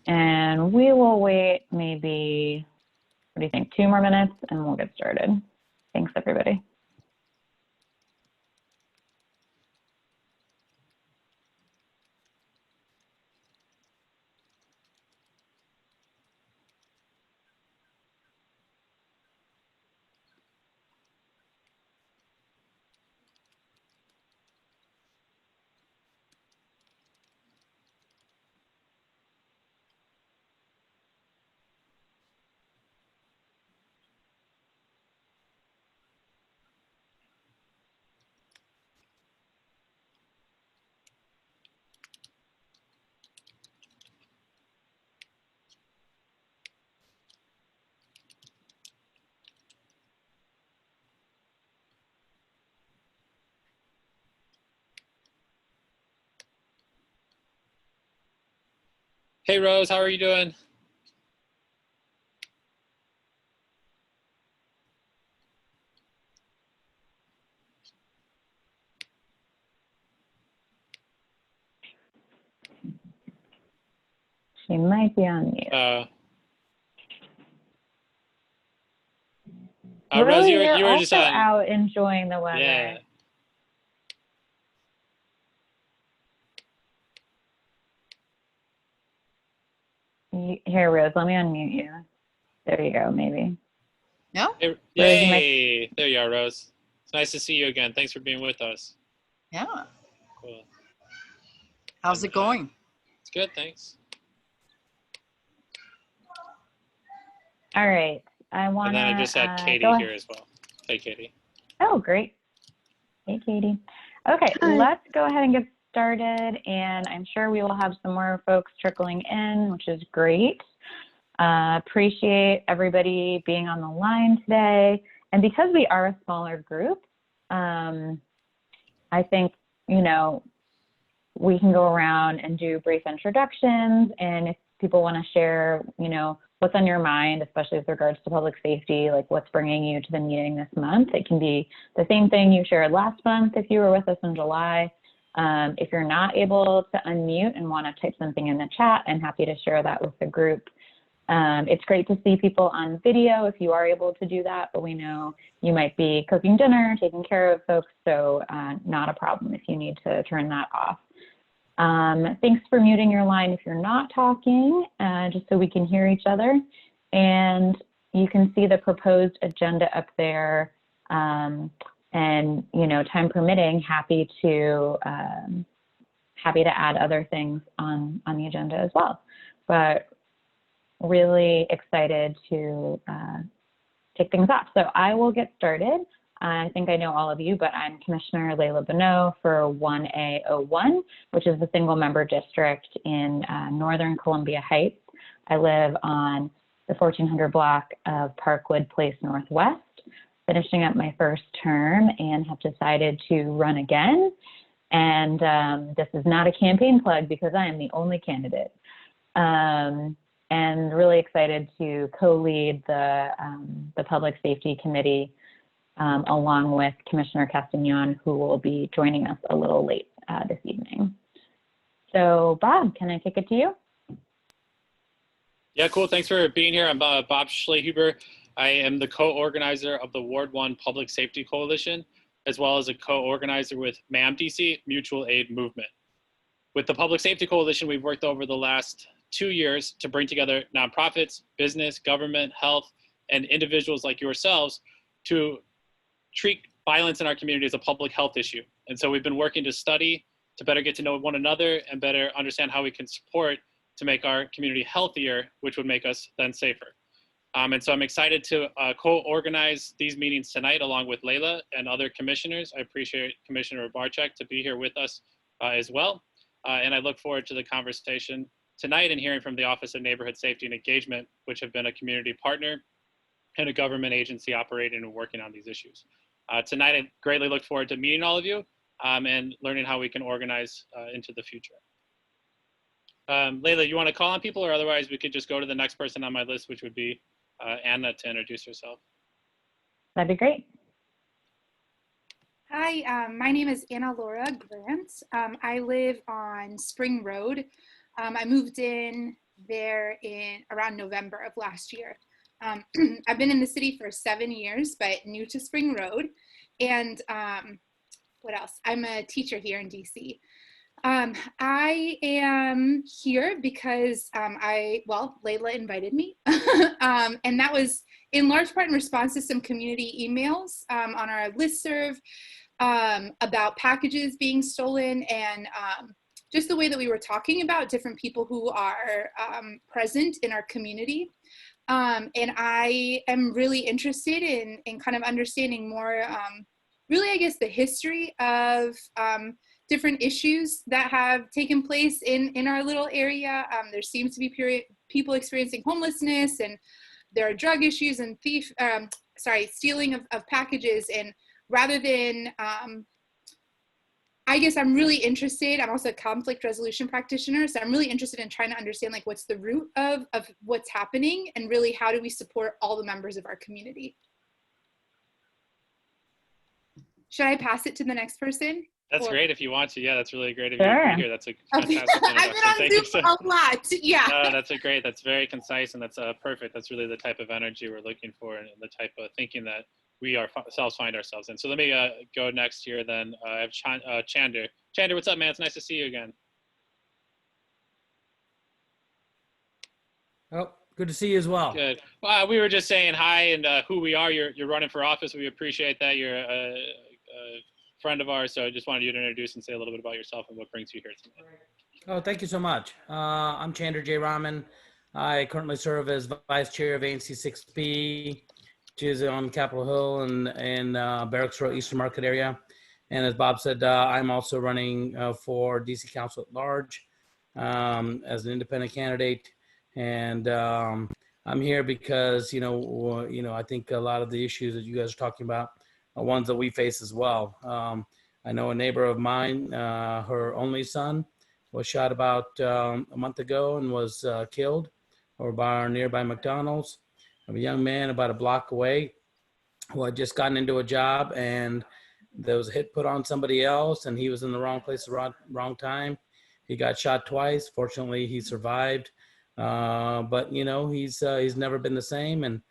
And we will wait maybe, what do you think, 2 more minutes and we'll get started. Thanks, everybody. Hey Rose, how are you doing? She might be on mute. Rose, you you're were also just on. out enjoying the weather. Yeah. Here, Rose, let me unmute you. There you go, maybe. No? Hey, yay! There you are, Rose. It's nice to see you again. Thanks for being with us. Yeah. Cool. How's it going? It's good, thanks. All right. And then I just had Katie here as well. Hey, Katie. Oh, great. Hey, Katie. Okay, let's go ahead and get started. And I'm sure we will have some more folks trickling in, which is great. Appreciate everybody being on the line today. And because we are a smaller group, I think, you know, we can go around and do brief introductions. And if people want to share, you know, what's on your mind, especially with regards to public safety, like what's bringing you to the meeting this month. It can be the same thing you shared last month if you were with us in July. If you're not able to unmute and want to type something in the chat, I'm happy to share that with the group. It's great to see people on video if you are able to do that, but we know you might be cooking dinner, taking care of folks, so not a problem if you need to turn that off. Thanks for muting your line if you're not talking, just so we can hear each other. And you can see the proposed agenda up there. And, you know, time permitting, happy to add other things on the agenda as well. But really excited to kick things off. So I will get started. I think I know all of you, but I'm Commissioner Layla Bonneau for 1A01, which is the single member district in Northern Columbia Heights. I live on the 1400 block of Parkwood Place Northwest, finishing up my first term and have decided to run again. And this is not a campaign plug because I am the only candidate. And really excited to co-lead the Public Safety Committee along with Commissioner Castagnon, who will be joining us a little late this evening. So Bob, can I kick it to you? Yeah, cool. Thanks for being here. I'm Bob Schlehuber. I am the co-organizer of the Ward 1 Public Safety Coalition, as well as a co-organizer with MAMDC, Mutual Aid Movement. With the Public Safety Coalition, we've worked over the last 2 years to bring together nonprofits, business, government, health, and individuals like yourselves to treat violence in our community as a public health issue. And so we've been working to study, to better get to know one another and better understand how we can support to make our community healthier, which would make us then safer. And so I'm excited to co-organize these meetings tonight along with Layla and other commissioners. I appreciate Commissioner Barczyk to be here with us as well. And I look forward to the conversation tonight and hearing from the Office of Neighborhood Safety and Engagement, which have been a community partner and a government agency operating and working on these issues. Tonight, I greatly look forward to meeting all of you and learning how we can organize into the future. Layla, you want to call on people, or otherwise we could just go to the next person on my list, which would be Anna, to introduce herself. That'd be great. Hi, my name is Anna Laura Grant. I live on Spring Road. I moved in there in around November of last year. I've been in the city for 7 years, but new to Spring Road. And what else? I'm a teacher here in DC. I am here because Layla invited me. And that was in large part in response to some community emails on our listserv about packages being stolen and just the way that we were talking about different people who are present in our community. And I am really interested in kind of understanding more, really, I guess, the history of different issues that have taken place in our little area. There seems to be people experiencing homelessness, and there are drug issues and stealing of packages. And rather than, I guess I'm really interested, I'm also a conflict resolution practitioner, so I'm really interested in trying to understand like what's the root of what's happening, and really how do we support all the members of our community. Should I pass it to the next person? That's great if you want to. Yeah, that's really great if Sure. you're here. That's a fantastic introduction. I've been on Zoom a lot. Yeah. No, that's great. That's very concise, and that's perfect. That's really the type of energy we're looking for, and the type of thinking that we ourselves find ourselves in. So let me go next here then. I have Chander. Chander, what's up, man? It's nice to see you again. Oh, good to see you as well. Good. Well, we were just saying hi and who we are. You're running for office. We appreciate that. You're a friend of ours, so I just wanted you to introduce and say a little bit about yourself and what brings you here tonight. Oh, thank you so much. I'm Chander J. Rahman. I currently serve as vice chair of ANC 6B, which is on Capitol Hill and Barracks Road, Eastern Market area. And as Bob said, I'm also running for DC Council at Large as an independent candidate. And I'm here because, I think a lot of the issues that you guys are talking about are ones that we face as well. I know a neighbor of mine, her only son was shot about a month ago and was killed over by our nearby McDonald's. Of a young man about a block away who had just gotten into a job, and there was a hit put on somebody else, and he was in the wrong place at the wrong time. He got shot twice. Fortunately, he survived. But he's never been the same, and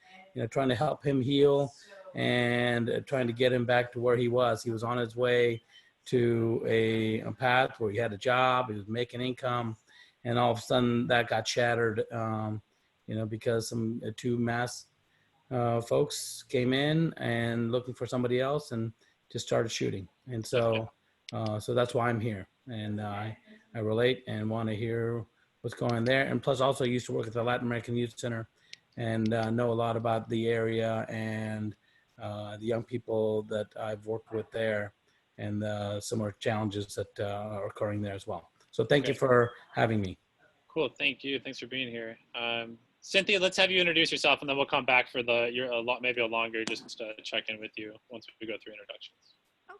trying to help him heal and trying to get him back to where he was. He was on his way to a path where he had a job, he was making income, and all of a sudden that got shattered, because some two masked folks came in and looking for somebody else and just started shooting. And so that's why I'm here, and I relate and want to hear what's going on there. And plus also I used to work at the Latin American Youth Center and know a lot about the area and the young people that I've worked with there and similar challenges that are occurring there as well. So thank you for having me. Cool, thank you. Thanks for being here. Cynthia, let's have you introduce yourself, and then we'll come back for maybe a longer just check in with you once we go through introductions.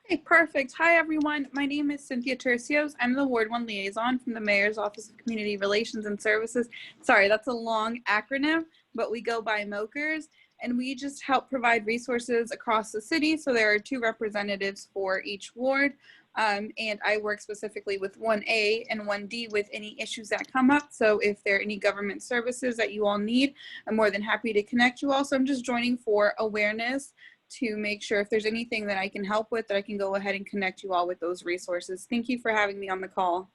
Okay, perfect. Hi, everyone. My name is Cynthia Tercios. I'm the Ward 1 liaison from the Mayor's Office of Community Relations and Services. Sorry, that's a long acronym, but we go by MOCRS, and we just help provide resources across the city. So there are 2 representatives for each ward, and I work specifically with 1A and 1D with any issues that come up. So if there are any government services that you all need, I'm more than happy to connect you all. So I'm just joining for awareness to make sure if there's anything that I can help with, that I can go ahead and connect you all with those resources. Thank you for having me on the call.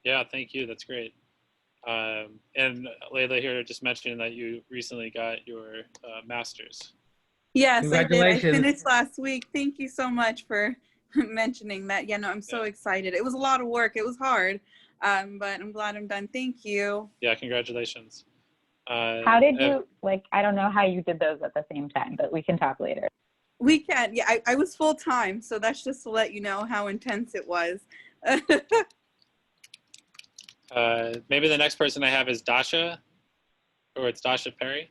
Yeah, thank you. That's great. And Layla here just mentioning that you recently got your master's. Yes, I did. I finished last week. Thank you so much for mentioning that. Yeah, no, I'm so excited. It was a lot of work. It was hard, but I'm glad I'm done. Thank you. Yeah, congratulations. How did you, I don't know how you did those at the same time, but we can talk later. We can. Yeah, I was full time. So that's just to let you know how intense it was. Maybe the next person I have is Dasha, or it's Dasha Perry.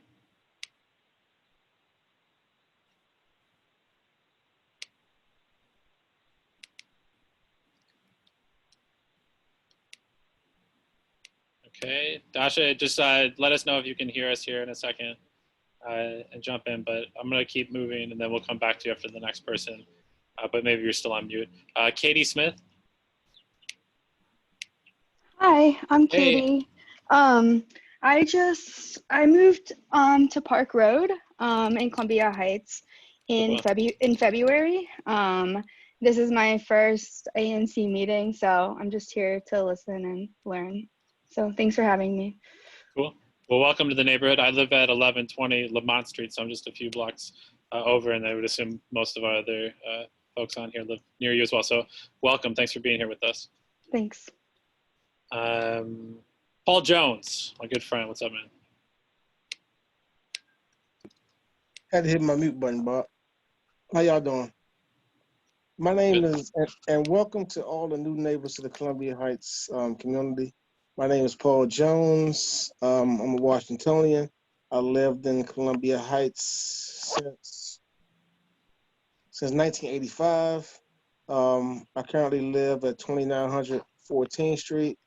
Okay, Dasha, just let us know if you can hear us here in a second and jump in, but I'm gonna keep moving and then we'll come back to you after the next person, but maybe you're still on mute. Katie Smith. Hi, I'm Hey. Katie. I moved to Park Road in Columbia Heights in Cool. February. This is my first ANC meeting, so I'm just here to listen and learn. So thanks for having me. Cool. Well, welcome to the neighborhood. I live at 1120 Lamont Street, so I'm just a few blocks over, and I would assume most of our other folks on here live near you as well. So welcome. Thanks for being here with us. Thanks. Paul Jones, my good friend. What's up, man? Had to hit my mute button, Bob. How y'all doing? My name is, and welcome to all the new neighbors to the Columbia Heights community. My name is Paul Jones. I'm a Washingtonian. I lived in Columbia Heights since 1985. I currently live at 2900 14th Street.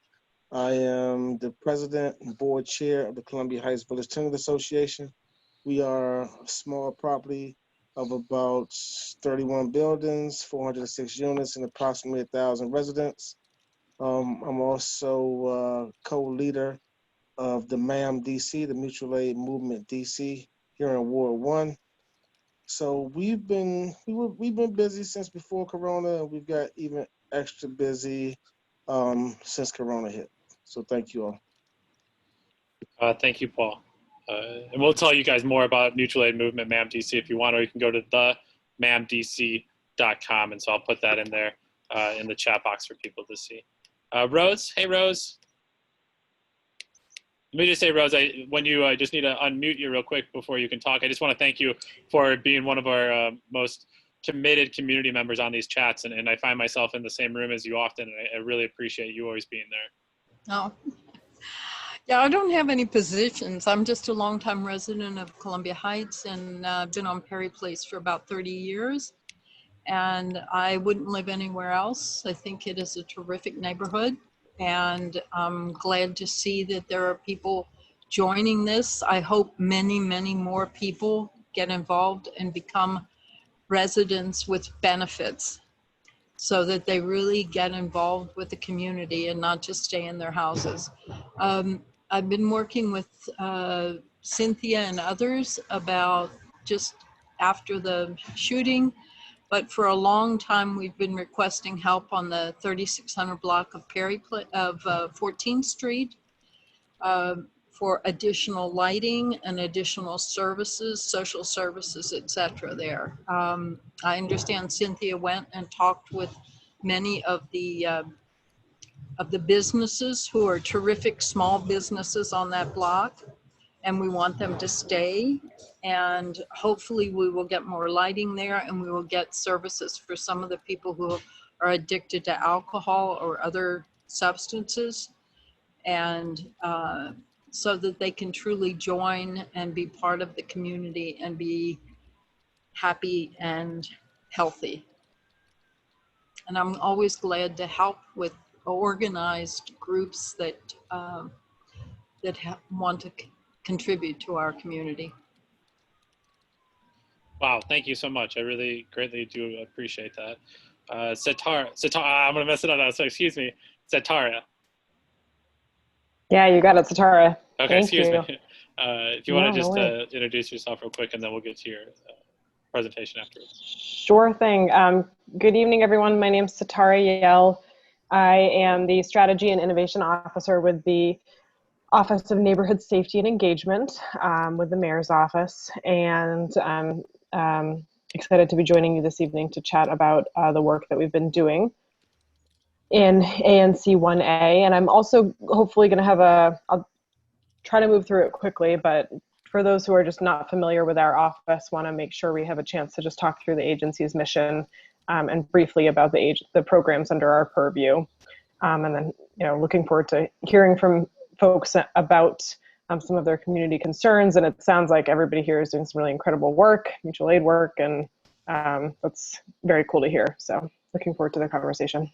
I am the president and board chair of the Columbia Heights Village Tenant Association. We are a small property of about 31 buildings, 406 units, and approximately 1,000 residents. I'm also co-leader of the MAM DC, the Mutual Aid Movement DC, here in Ward 1. So we've been busy since before Corona, and we've got even extra busy since Corona hit. So thank you all. Thank you, Paul. And we'll tell you guys more about Mutual Aid Movement, MAMDC, if you want, or you can go to themamdc.com. And so I'll put that in there in the chat box for people to see. Rose, hey, Rose. Let me just say, Rose, when you just need to unmute you real quick before you can talk, I just want to thank you for being one of our most committed community members on these chats. And I find myself in the same room as you often, and I really appreciate you always being there. Oh, yeah, I don't have any positions. I'm just a longtime resident of Columbia Heights, and I've been on Perry Place for about 30 years. And I wouldn't live anywhere else. I think it is a terrific neighborhood, and I'm glad to see that there are people joining this. I hope many, many more people get involved and become residents with benefits, so that they really get involved with the community and not just stay in their houses. I've been working with Cynthia and others about just after the shooting, but for a long time we've been requesting help on the 3600 block of 14th Street for additional lighting and additional services, social services, etc. there. I understand Cynthia went and talked with many of the businesses who are terrific small businesses on that block, and we want them to stay. And hopefully we will get more lighting there, and we will get services for some of the people who are addicted to alcohol or other substances, and so that they can truly join and be part of the community and be happy and healthy. And I'm always glad to help with organized groups that want to contribute to our community. Wow, thank you so much. I really greatly do appreciate that. Satara, I'm gonna mess it up now, so excuse me. Satara. Yeah, you got it, Satara. Okay, Thank excuse you. me. If you want to No, just no worries. introduce yourself real quick, and then we'll get to your presentation afterwards. Sure thing. Good evening, everyone. My name is Satara Yell. I am the Strategy and Innovation Officer with the Office of Neighborhood Safety and Engagement with the Mayor's Office, and I'm excited to be joining you this evening to chat about the work that we've been doing in ANC 1A. And I'm also hopefully going to have I'll try to move through it quickly, but for those who are just not familiar with our office, want to make sure we have a chance to just talk through the agency's mission and briefly about the programs under our purview. And then, looking forward to hearing from folks about some of their community concerns. And it sounds like everybody here is doing some really incredible work, mutual aid work, and that's very cool to hear. So looking forward to the conversation.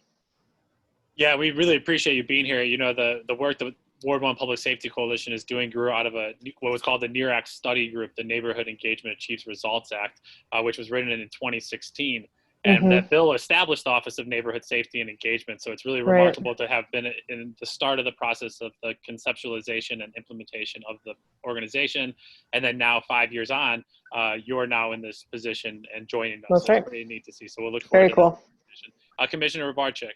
Yeah, we really appreciate you being here. The work that Ward 1 Public Safety Coalition is doing grew out of what was called the NEAR Act study group, the Neighborhood Engagement Achieves Results Act, which was written in 2016. And that bill established the Office of Neighborhood Safety and Engagement. So it's really remarkable to have been in the start of the process of the conceptualization and implementation of the organization. And then now 5 years on, you're now in this position and joining us. That's so right. It's pretty neat to see. So we'll look forward Very to cool. that. Commissioner Rabarchik,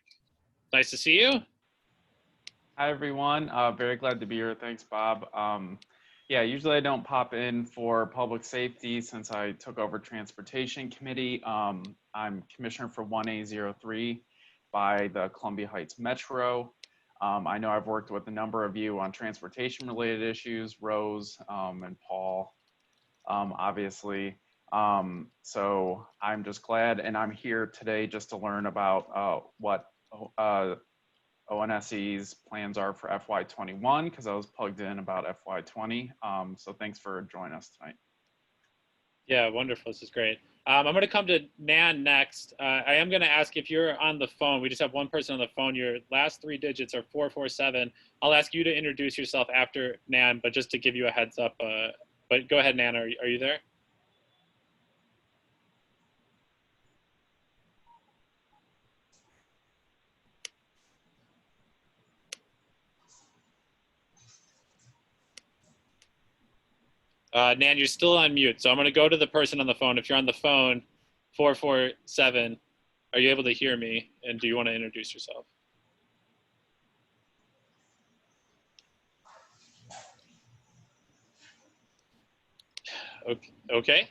nice to see you. Hi, everyone. Very glad to be here. Thanks, Bob. Yeah, usually I don't pop in for public safety since I took over transportation committee. I'm commissioner for 1A03 by the Columbia Heights Metro. I know I've worked with a number of you on transportation related issues, Rose and Paul, obviously. So I'm just glad, and I'm here today just to learn about what ONSE's plans are for FY21, because I was plugged in about FY20. So thanks for joining us tonight. Yeah, wonderful. This is great. I'm going to come to Nan next. I am going to ask if you're on the phone. We just have one person on the phone. Your last 3 digits are 447. I'll ask you to introduce yourself after Nan, but just to give you a heads up. But go ahead, Nan. Are you there? Nan, you're still on mute, so I'm going to go to the person on the phone. If you're on the phone, 447, are you able to hear me? And do you want to introduce yourself? Okay.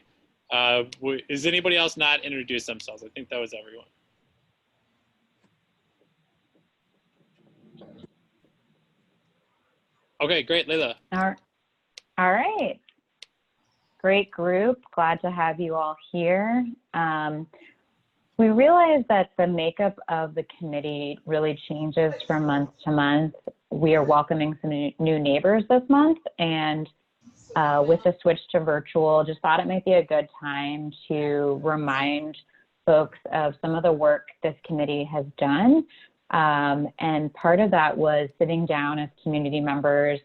Is anybody else not introduced themselves? I think that was everyone. Okay, great, Layla. All right. Great group. Glad to have you all here. We realize that the makeup of the committee really changes from month to month. We are welcoming some new neighbors this month, and with the switch to virtual, just thought it might be a good time to remind folks of some of the work this committee has done. And part of that was sitting down as community members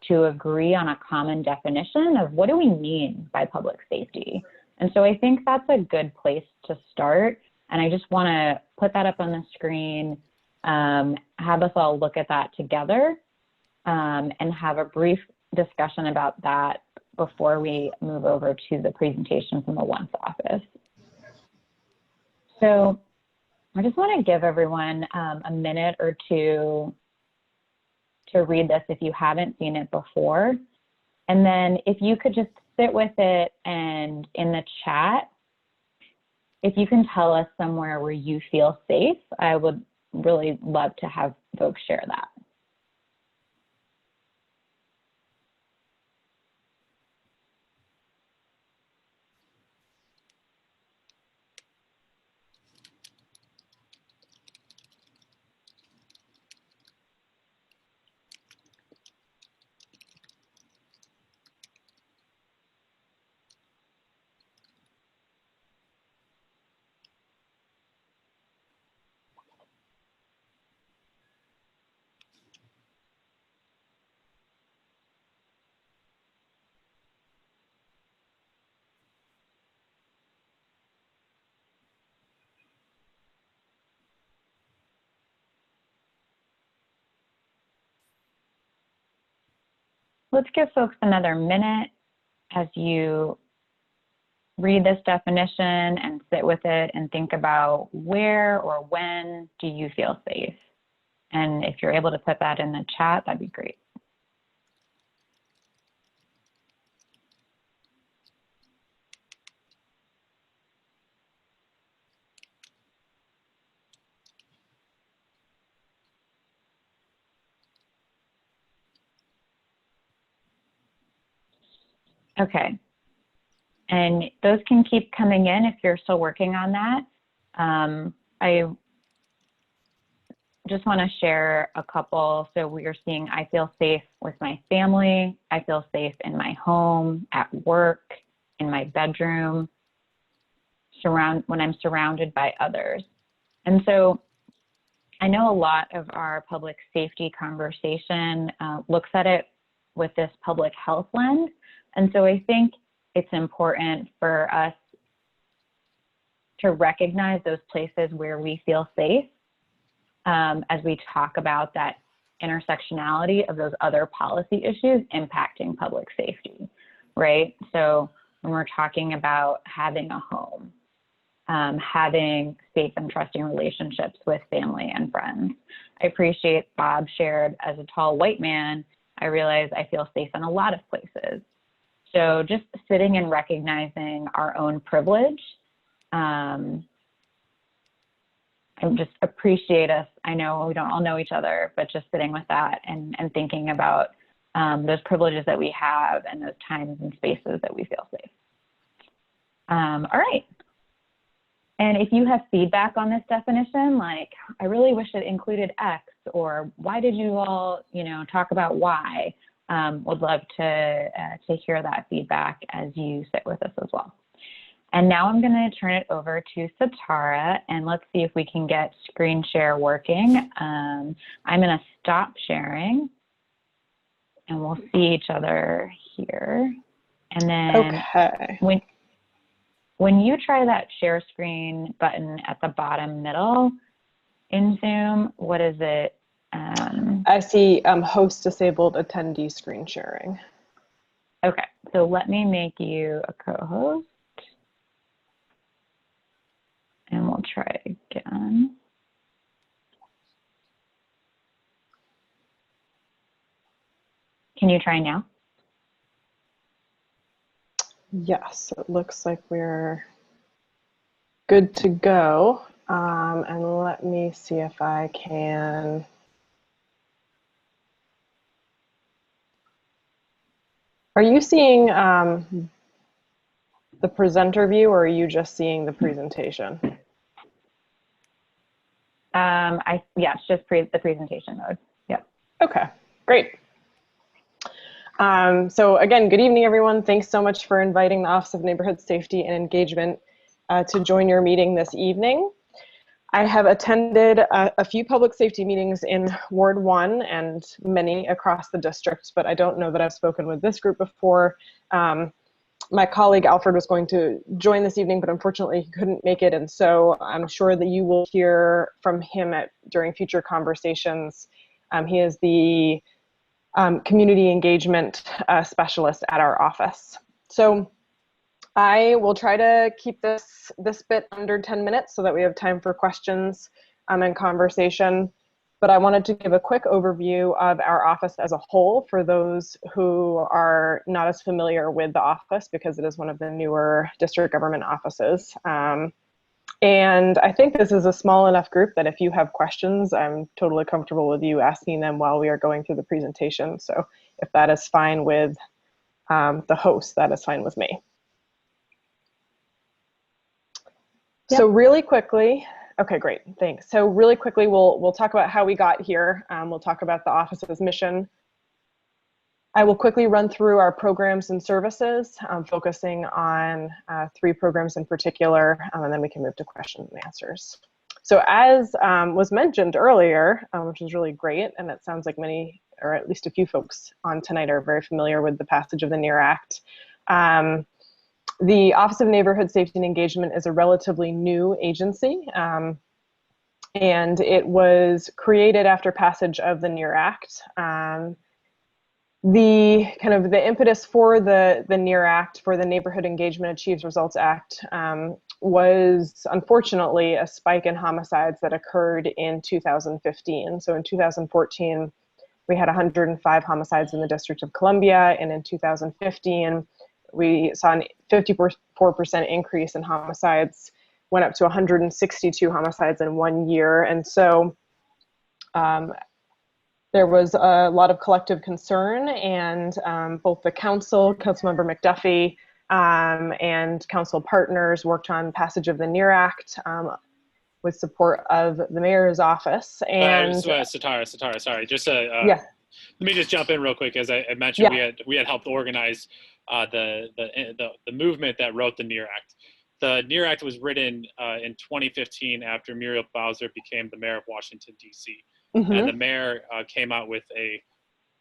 to agree on a common definition of what do we mean by public safety. And so I think that's a good place to start. And I just want to put that up on the screen, have us all look at that together, and have a brief discussion about that before we move over to the presentation from the Once office. So I just want to give everyone a minute or two to read this if you haven't seen it before. And then if you could just sit with it, and in the chat, if you can tell us somewhere where you feel safe, I would really love to have folks share that. Let's give folks another minute as you read this definition and sit with it and think about where or when do you feel safe. And if you're able to put that in the chat, that'd be great. Okay. And those can keep coming in if you're still working on that. I just want to share a couple. So we are seeing, I feel safe with my family. I feel safe in my home, at work, in my bedroom, when I'm surrounded by others. And so I know a lot of our public safety conversation looks at it with this public health lens. And so I think it's important for us to recognize those places where we feel safe as we talk about that intersectionality of those other policy issues impacting public safety, right? So when we're talking about having a home, having safe and trusting relationships with family and friends. I appreciate Bob shared, as a tall white man, I realize I feel safe in a lot of places. So just sitting and recognizing our own privilege, I just appreciate us. I know we don't all know each other, but just sitting with that and thinking about those privileges that we have and those times and spaces that we feel safe. All right. And if you have feedback on this definition, like, I really wish it included X, or why did you all, talk about Y? Would love to hear that feedback as you sit with us as well. And now I'm going to turn it over to Satara, and let's see if we can get screen share working. I'm going to stop sharing, and we'll see each other here. And then when you try that share screen button at the bottom middle in Zoom, what is it? I see host disabled attendee screen sharing. Okay, so let me make you a co-host. And we'll try again. Can you try now? Yes, it looks like we're good to go. And let me see if I can. Are you seeing the presenter view, or are you just seeing the presentation? Yeah, it's just the presentation mode. Yep. Okay, great. So again, good evening, everyone. Thanks so much for inviting the Office of Neighborhood Safety and Engagement to join your meeting this evening. I have attended a few public safety meetings in Ward 1 and many across the district, but I don't know that I've spoken with this group before. My colleague Alfred was going to join this evening, but unfortunately he couldn't make it, and so I'm sure that you will hear from him during future conversations. He is the community engagement specialist at our office. So I will try to keep this bit under 10 minutes so that we have time for questions and conversation. But I wanted to give a quick overview of our office as a whole for those who are not as familiar with the office, because it is one of the newer district government offices. And I think this is a small enough group that if you have questions, I'm totally comfortable with you asking them while we are going through the presentation. So if that is fine with the host, that is fine with me. Yep. So really quickly, okay, great, thanks. So really quickly, we'll talk about how we got here. We'll talk about the office's mission. I will quickly run through our programs and services, focusing on 3 programs in particular, and then we can move to questions and answers. So as was mentioned earlier, which is really great, and it sounds like many, or at least a few folks on tonight are very familiar with the passage of the NEAR Act. The Office of Neighborhood Safety and Engagement is a relatively new agency, and it was created after passage of the NEAR Act. The impetus for the NEAR Act, for the Neighborhood Engagement Achieves Results Act, was unfortunately a spike in homicides that occurred in 2015. So in 2014, we had 105 homicides in the District of Columbia, and in 2015, we saw a 54% increase in homicides, went up to 162 homicides in 1 year. And so there was a lot of collective concern, and both the Councilmember McDuffie, and council partners worked on passage of the NEAR Act with support of the mayor's office. And Satara, sorry, just yeah. Let me just jump in real quick. As I mentioned, yeah. we had helped organize the movement that wrote the NEAR Act. The NEAR Act was written in 2015 after Muriel Bowser became the mayor of Washington, D.C. Mm-hmm. And the mayor came out with a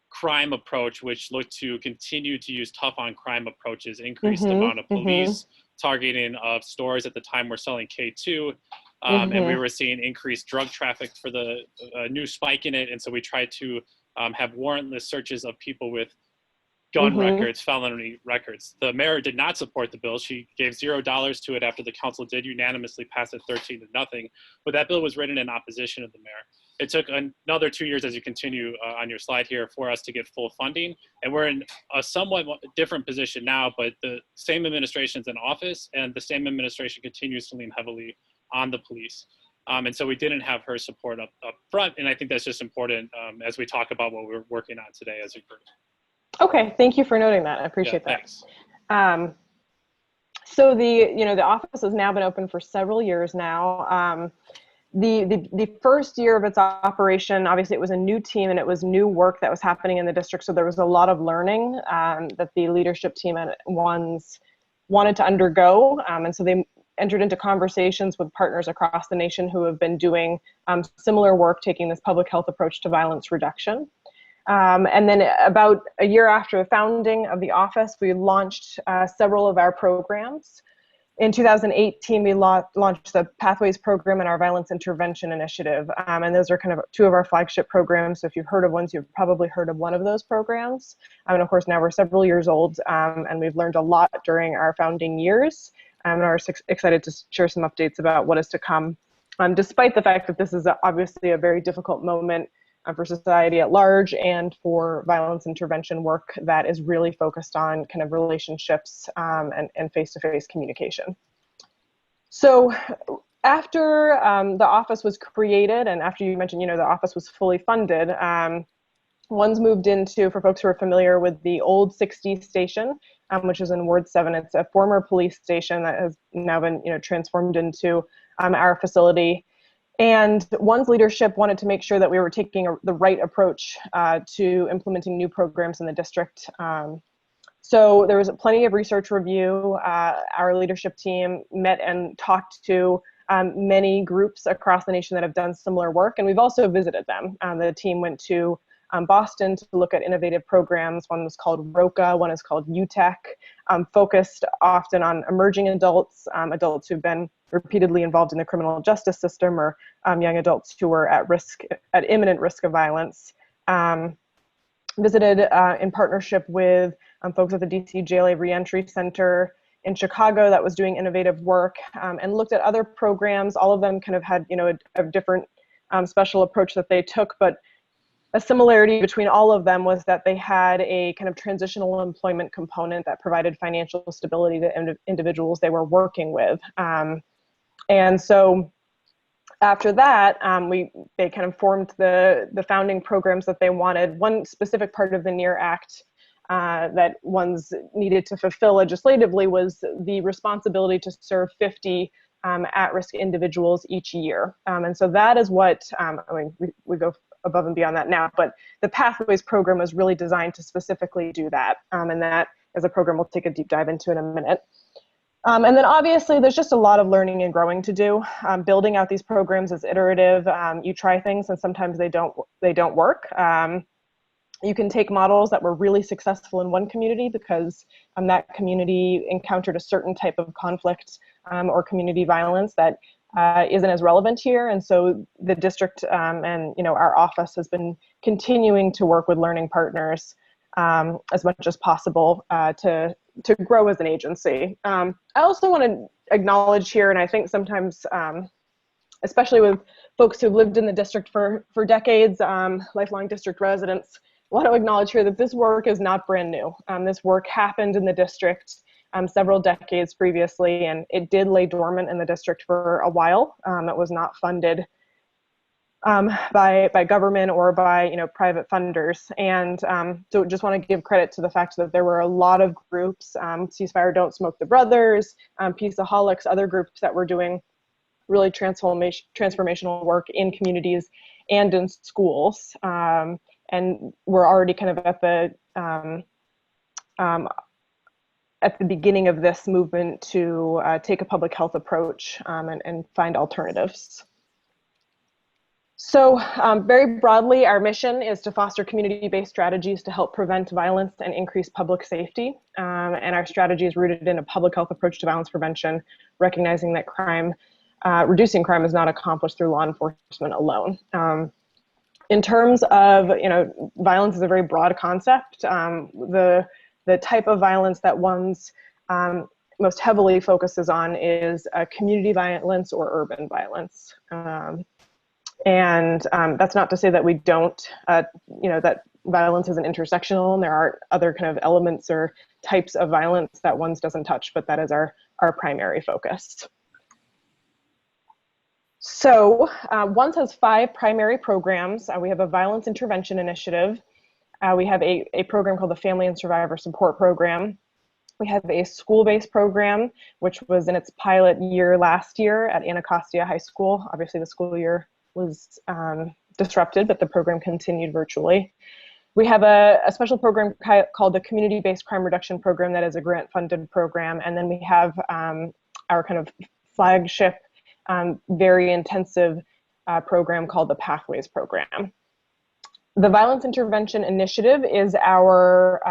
crime approach, which looked to continue to use tough on crime approaches, increase mm-hmm. the amount of police, mm-hmm. targeting of stores at the time were selling K2. And we were seeing increased drug traffic for the new spike in it. And so we tried to have warrantless searches of people with gun records, felony records. The mayor did not support the bill. She gave $0 to it after the council did unanimously pass it 13-0. But that bill was written in opposition of the mayor. It took another 2 years, as you continue on your slide here, for us to get full funding. And we're in a somewhat different position now, but the same administration's in office, and the same administration continues to lean heavily on the police. And so we didn't have her support up front. And I think that's just important as we talk about what we're working on today as a group. Okay, thank you for noting that. I appreciate that. Thanks. So the office has now been open for several years now. The first year of its operation, obviously it was a new team and it was new work that was happening in the district. So there was a lot of learning that the leadership team at ONES wanted to undergo. And so they entered into conversations with partners across the nation who have been doing similar work, taking this public health approach to violence reduction. And then about a year after the founding of the office, we launched several of our programs. In 2018, we launched the Pathways program and our Violence Intervention Initiative. And those are kind of two of our flagship programs. So if you've heard of ones, you've probably heard of one of those programs. And of course, now we're several years old, and we've learned a lot during our founding years. And are excited to share some updates about what is to come. Despite the fact that this is obviously a very difficult moment for society at large and for violence intervention work that is really focused on kind of relationships and face-to-face communication. So after the office was created and after you mentioned, the office was fully funded, ONES moved into, for folks who are familiar with the old 60 station, which is in Ward 7. It's a former police station that has now been transformed into our facility. And ONES leadership wanted to make sure that we were taking the right approach to implementing new programs in the district. So there was plenty of research review. Our leadership team met and talked to many groups across the nation that have done similar work, and we've also visited them. The team went to Boston to look at innovative programs. One was called ROCA, one is called UTEC, focused often on emerging adults, adults who've been repeatedly involved in the criminal justice system, or young adults who were at imminent risk of violence. Visited in partnership with folks at the DC JLA Reentry Center in Chicago that was doing innovative work, and looked at other programs. All of them kind of had a different special approach that they took, but a similarity between all of them was that they had a kind of transitional employment component that provided financial stability to individuals they were working with. And so after that, they kind of formed the founding programs that they wanted. One specific part of the NEAR Act that ONES needed to fulfill legislatively was the responsibility to serve 50 at-risk individuals each year. And so that is what, we go above and beyond that now, but the Pathways program was really designed to specifically do that. And that is a program we'll take a deep dive into in a minute. And then obviously there's just a lot of learning and growing to do. Building out these programs is iterative. You try things and sometimes they don't work. You can take models that were really successful in one community because that community encountered a certain type of conflict or community violence that isn't as relevant here. And so the district and our office has been continuing to work with learning partners as much as possible to grow as an agency. I also want to acknowledge here, and I think sometimes, especially with folks who've lived in the district for decades, lifelong district residents, I want to acknowledge here that this work is not brand new. This work happened in the district several decades previously, and it did lay dormant in the district for a while. It was not funded by government or by private funders, and so just want to give credit to the fact that there were a lot of groups, Ceasefire Don't Smoke the Brothers, Peaceaholics, other groups that were doing really transformational work in communities and in schools, and we're already kind of at the beginning of this movement to take a public health approach and find alternatives. So very broadly, our mission is to foster community-based strategies to help prevent violence and increase public safety. And our strategy is rooted in a public health approach to violence prevention, recognizing that reducing crime is not accomplished through law enforcement alone. In terms of, violence is a very broad concept. The type of violence that one's most heavily focuses on is community violence or urban violence. And that's not to say that we don't, that violence isn't intersectional and there are other kind of elements or types of violence that one's doesn't touch, but that is our primary focus. So ONCE has 5 primary programs. We have a violence intervention initiative. We have a program called the Family and Survivor Support Program. We have a school-based program, which was in its pilot year last year at Anacostia High School. Obviously the school year was disrupted, but the program continued virtually. We have a special program called the Community-Based Crime Reduction Program that is a grant-funded program. And then we have our kind of flagship, very intensive program called the Pathways Program. The Violence Intervention Initiative is our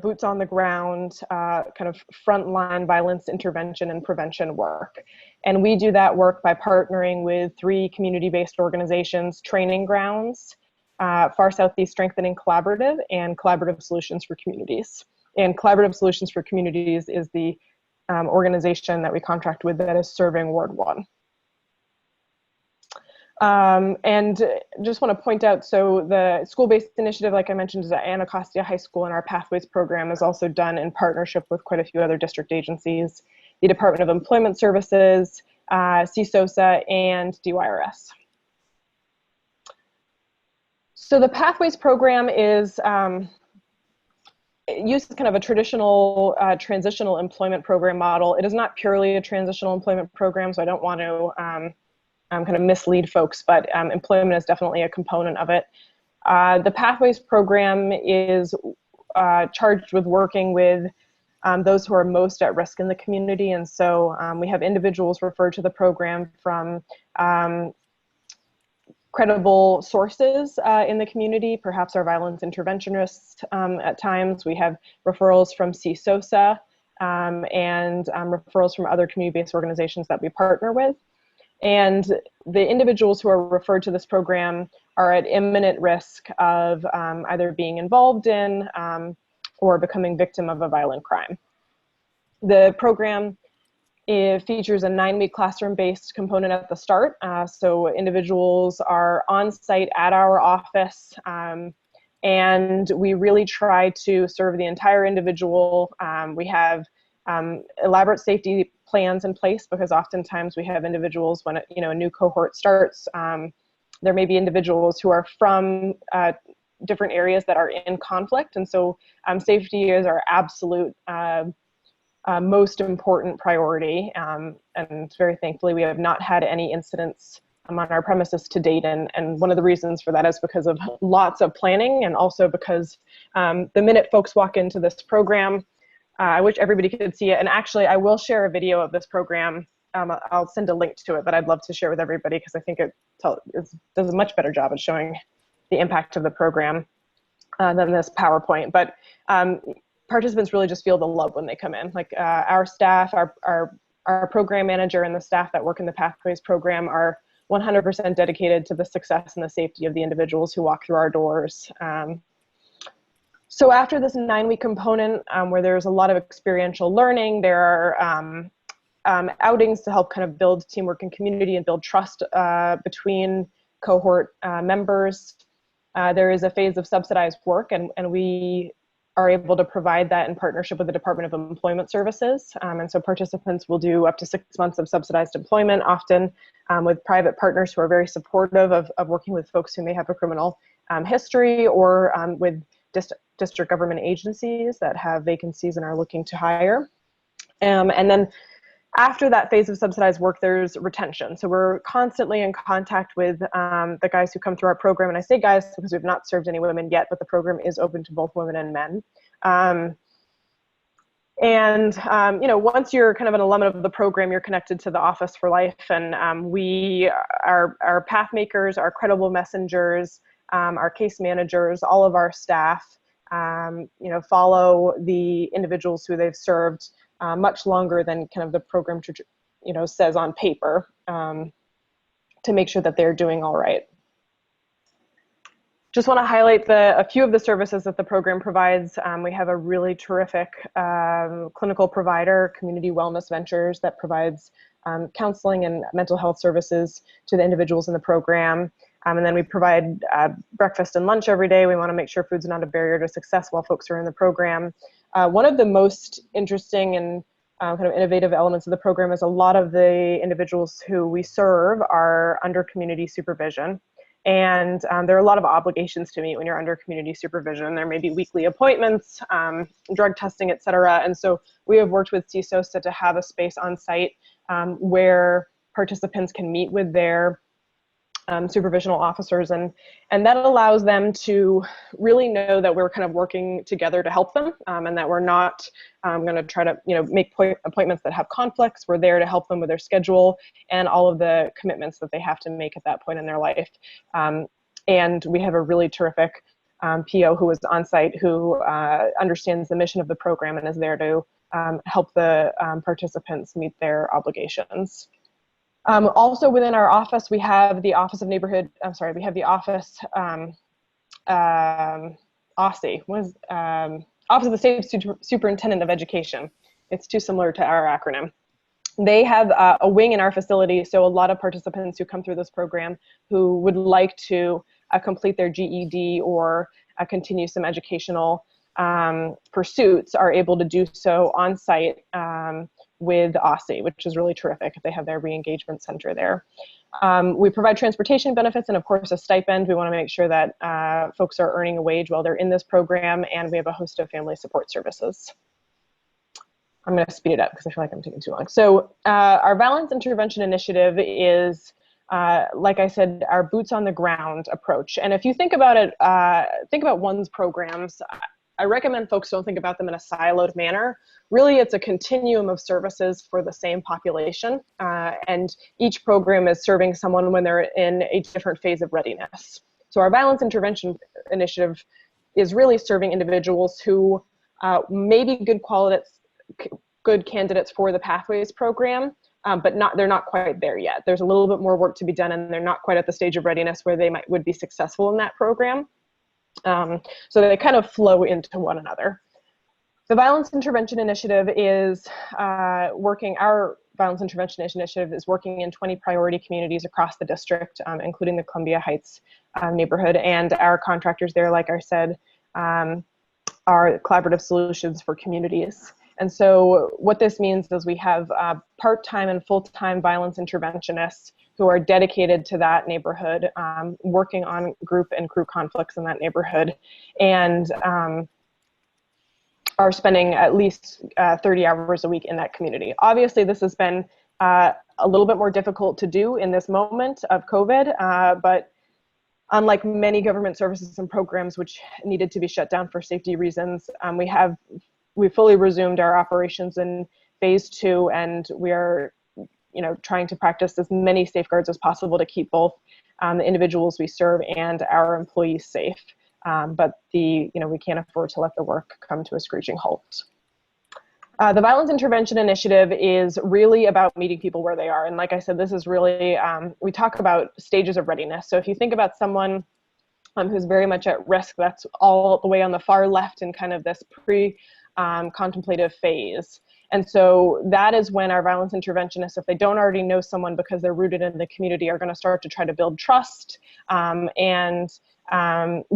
boots on the ground, kind of frontline violence intervention and prevention work. And we do that work by partnering with 3 community-based organizations, Training Grounds, Far Southeast Strengthening Collaborative, and Collaborative Solutions for Communities. And Collaborative Solutions for Communities is the organization that we contract with that is serving Ward 1. And just want to point out, so the school-based initiative, like I mentioned, is at Anacostia High School, and our Pathways program is also done in partnership with quite a few other district agencies, the Department of Employment Services, CSOSA, and DYRS. So the Pathways program is it uses kind of a traditional transitional employment program model. It is not purely a transitional employment program, so I don't want to kind of mislead folks, but employment is definitely a component of it. The Pathways program is charged with working with those who are most at risk in the community. And so we have individuals referred to the program from credible sources in the community, perhaps our violence interventionists at times. We have referrals from CSOSA and referrals from other community-based organizations that we partner with. And the individuals who are referred to this program are at imminent risk of either being involved in or becoming victim of a violent crime. The program features a 9-week classroom-based component at the start. So individuals are on site at our office, and we really try to serve the entire individual. We have elaborate safety plans in place because oftentimes we have individuals when a new cohort starts. There may be individuals who are from different areas that are in conflict, and so safety is our absolute most important priority. And very thankfully, we have not had any incidents on our premises to date. And one of the reasons for that is because of lots of planning, and also because the minute folks walk into this program, I wish everybody could see it. And actually, I will share a video of this program. I'll send a link to it, but I'd love to share with everybody because I think it does a much better job at showing the impact of the program than this PowerPoint. But participants really just feel the love when they come in. Like our staff, our program manager, and the staff that work in the Pathways program are 100% dedicated to the success and the safety of the individuals who walk through our doors. So after this 9-week component, where there's a lot of experiential learning, there are outings to help kind of build teamwork and community and build trust between cohort members. There is a phase of subsidized work, and we are able to provide that in partnership with the Department of Employment Services. And so participants will do up to 6 months of subsidized employment, often with private partners who are very supportive of working with folks who may have a criminal history, or with district government agencies that have vacancies and are looking to hire. And then after that phase of subsidized work, there's retention. So we're constantly in contact with the guys who come through our program. And I say guys because we've not served any women yet, but the program is open to both women and men. And, once you're kind of an alum of the program, you're connected to the office for life. And we are path makers, our credible messengers, our case managers, all of our staff, follow the individuals who they've served much longer than kind of the program, says on paper, to make sure that they're doing all right. Just want to highlight a few of the services that the program provides. We have a really terrific clinical provider, Community Wellness Ventures, that provides counseling and mental health services to the individuals in the program. And then we provide breakfast and lunch every day. We want to make sure food's not a barrier to success while folks are in the program. One of the most interesting and kind of innovative elements of the program is a lot of the individuals who we serve are under community supervision. And there are a lot of obligations to meet when you're under community supervision. There may be weekly appointments, drug testing, et cetera. And so we have worked with CSOSA to have a space on site where participants can meet with their supervisional officers, and that allows them to really know that we're kind of working together to help them, and that we're not going to try to make appointments that have conflicts. We're there to help them with their schedule and all of the commitments that they have to make at that point in their life. And we have a really terrific PO who is on site, who understands the mission of the program and is there to help the participants meet their obligations. Also within our office, we have the Office of Neighborhood, we have the Office, OSSE, Office of the State Superintendent of Education. It's too similar to our acronym. They have a wing in our facility, so a lot of participants who come through this program who would like to complete their GED or continue some educational pursuits are able to do so on site with OSSE, which is really terrific. They have their re-engagement center there. We provide transportation benefits and of course a stipend. We want to make sure that folks are earning a wage while they're in this program, and we have a host of family support services. I'm going to speed it up because I feel like I'm taking too long. So our violence intervention initiative is, like I said, our boots on the ground approach. And if you think about it, think about one's programs, I recommend folks don't think about them in a siloed manner. Really, it's a continuum of services for the same population, and each program is serving someone when they're in a different phase of readiness. So our violence intervention initiative is really serving individuals who may be good candidates for the Pathways program, but they're not quite there yet. There's a little bit more work to be done, and they're not quite at the stage of readiness where they would be successful in that program. So they kind of flow into one another. The Violence Intervention Initiative is our Violence Intervention Initiative is working in 20 priority communities across the district, including the Columbia Heights neighborhood. And our contractors there, like I said, are Collaborative Solutions for Communities. And so what this means is we have part-time and full-time violence interventionists who are dedicated to that neighborhood, working on group and crew conflicts in that neighborhood, and are spending at least 30 hours a week in that community. Obviously, this has been a little bit more difficult to do in this moment of COVID, but unlike many government services and programs which needed to be shut down for safety reasons, we fully resumed our operations in phase 2, and we are trying to practice as many safeguards as possible to keep both the individuals we serve and our employees safe. But we can't afford to let the work come to a screeching halt. The Violence Intervention Initiative is really about meeting people where they are. And like I said, this is really, we talk about stages of readiness. So if you think about someone who's very much at risk, that's all the way on the far left in kind of this contemplative phase. And so that is when our violence interventionists, if they don't already know someone because they're rooted in the community, are going to start to try to build trust and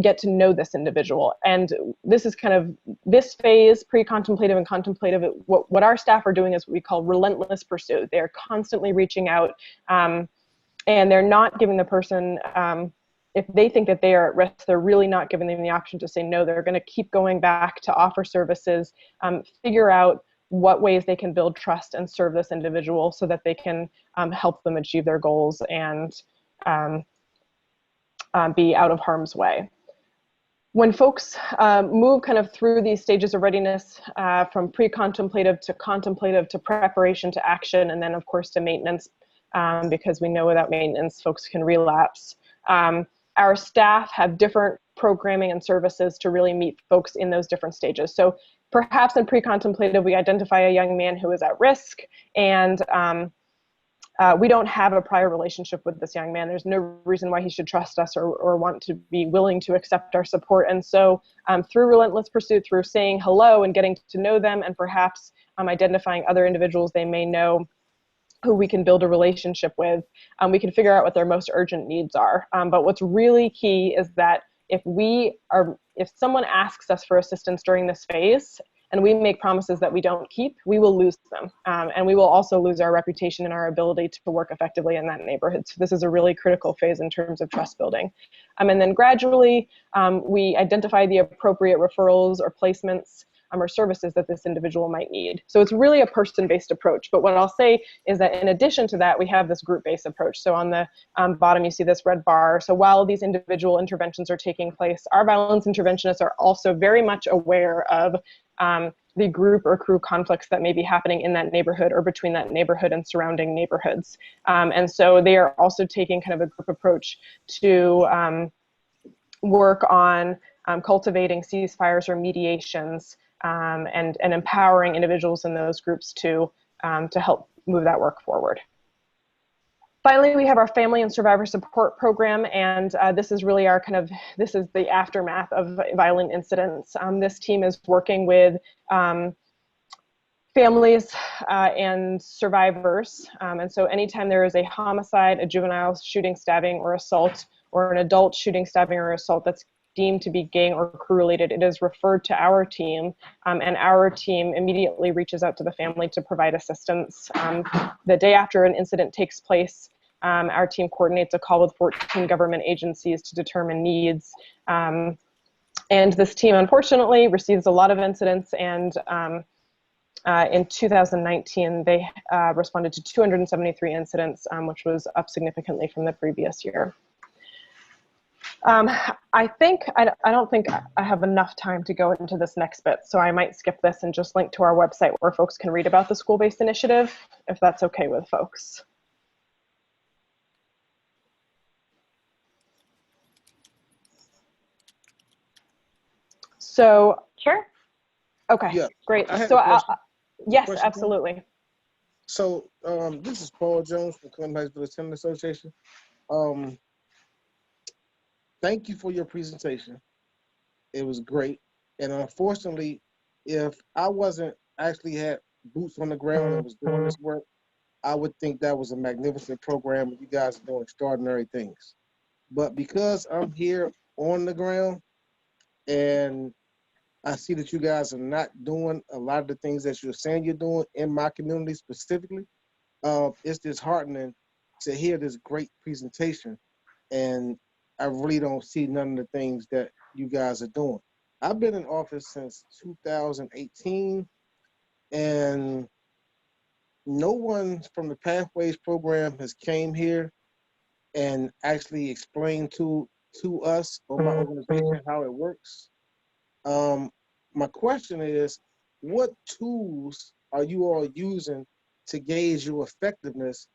get to know this individual. And this is kind of this phase, pre-contemplative and contemplative. What our staff are doing is what we call relentless pursuit. They're constantly reaching out, and they're not giving the person, if they think that they are at risk, they're really not giving them the option to say no. They're going to keep going back to offer services, figure out what ways they can build trust and serve this individual so that they can help them achieve their goals and be out of harm's way. when folks move kind of through these stages of readiness, from pre-contemplative to contemplative to preparation to action, and then of course to maintenance, because we know without maintenance folks can relapse. Our staff have different programming and services to really meet folks in those different stages. So perhaps in pre-contemplative, we identify a young man who is at risk, and we don't have a prior relationship with this young man. There's no reason why he should trust us or want to be willing to accept our support. And so through relentless pursuit, through saying hello and getting to know them, and perhaps identifying other individuals they may know who we can build a relationship with, we can figure out what their most urgent needs are. But what's really key is that if someone asks us for assistance during this phase, and we make promises that we don't keep, we will lose them. And we will also lose our reputation and our ability to work effectively in that neighborhood. So this is a really critical phase in terms of trust building. And then gradually, we identify the appropriate referrals or placements or services that this individual might need. So it's really a person-based approach. But what I'll say is that in addition to that, we have this group-based approach. So on the bottom, you see this red bar. So while these individual interventions are taking place, our violence interventionists are also very much aware of the group or crew conflicts that may be happening in that neighborhood or between that neighborhood and surrounding neighborhoods. And so they are also taking kind of a group approach to work on cultivating ceasefires or mediations, and empowering individuals in those groups to help move that work forward. Finally, we have our family and survivor support program, and this is really this is the aftermath of violent incidents. This team is working with families and survivors, and so anytime there is a homicide, a juvenile shooting, stabbing, or assault, or an adult shooting, stabbing, or assault that's deemed to be gang or crew related, it is referred to our team, and our team immediately reaches out to the family to provide assistance. The day after an incident takes place, our team coordinates a call with 14 government agencies to determine needs. And this team, unfortunately, receives a lot of incidents, and in 2019, they responded to 273 incidents, which was up significantly from the previous year. I don't think I have enough time to go into this next bit, so I might skip this and just link to our website where folks can read about the school-based initiative, if that's okay with folks. So, sure. Okay, yeah, great. So yes, absolutely. So this is Paul Jones from Columbia Heights Village Tenant Association. Thank you for your presentation. It was great. And unfortunately, if I wasn't actually had boots on the ground and was doing this work, I would think that was a magnificent program and you guys are doing extraordinary things. But because I'm here on the ground and I see that you guys are not doing a lot of the things that you're saying you're doing in my community specifically, it's disheartening to hear this great presentation. And I really don't see none of the things that you guys are doing. I've been in office since 2018, and no one from the Pathways program has came here and actually explained to us or my organization how it works. My question is, what tools are you all using to gauge your effectiveness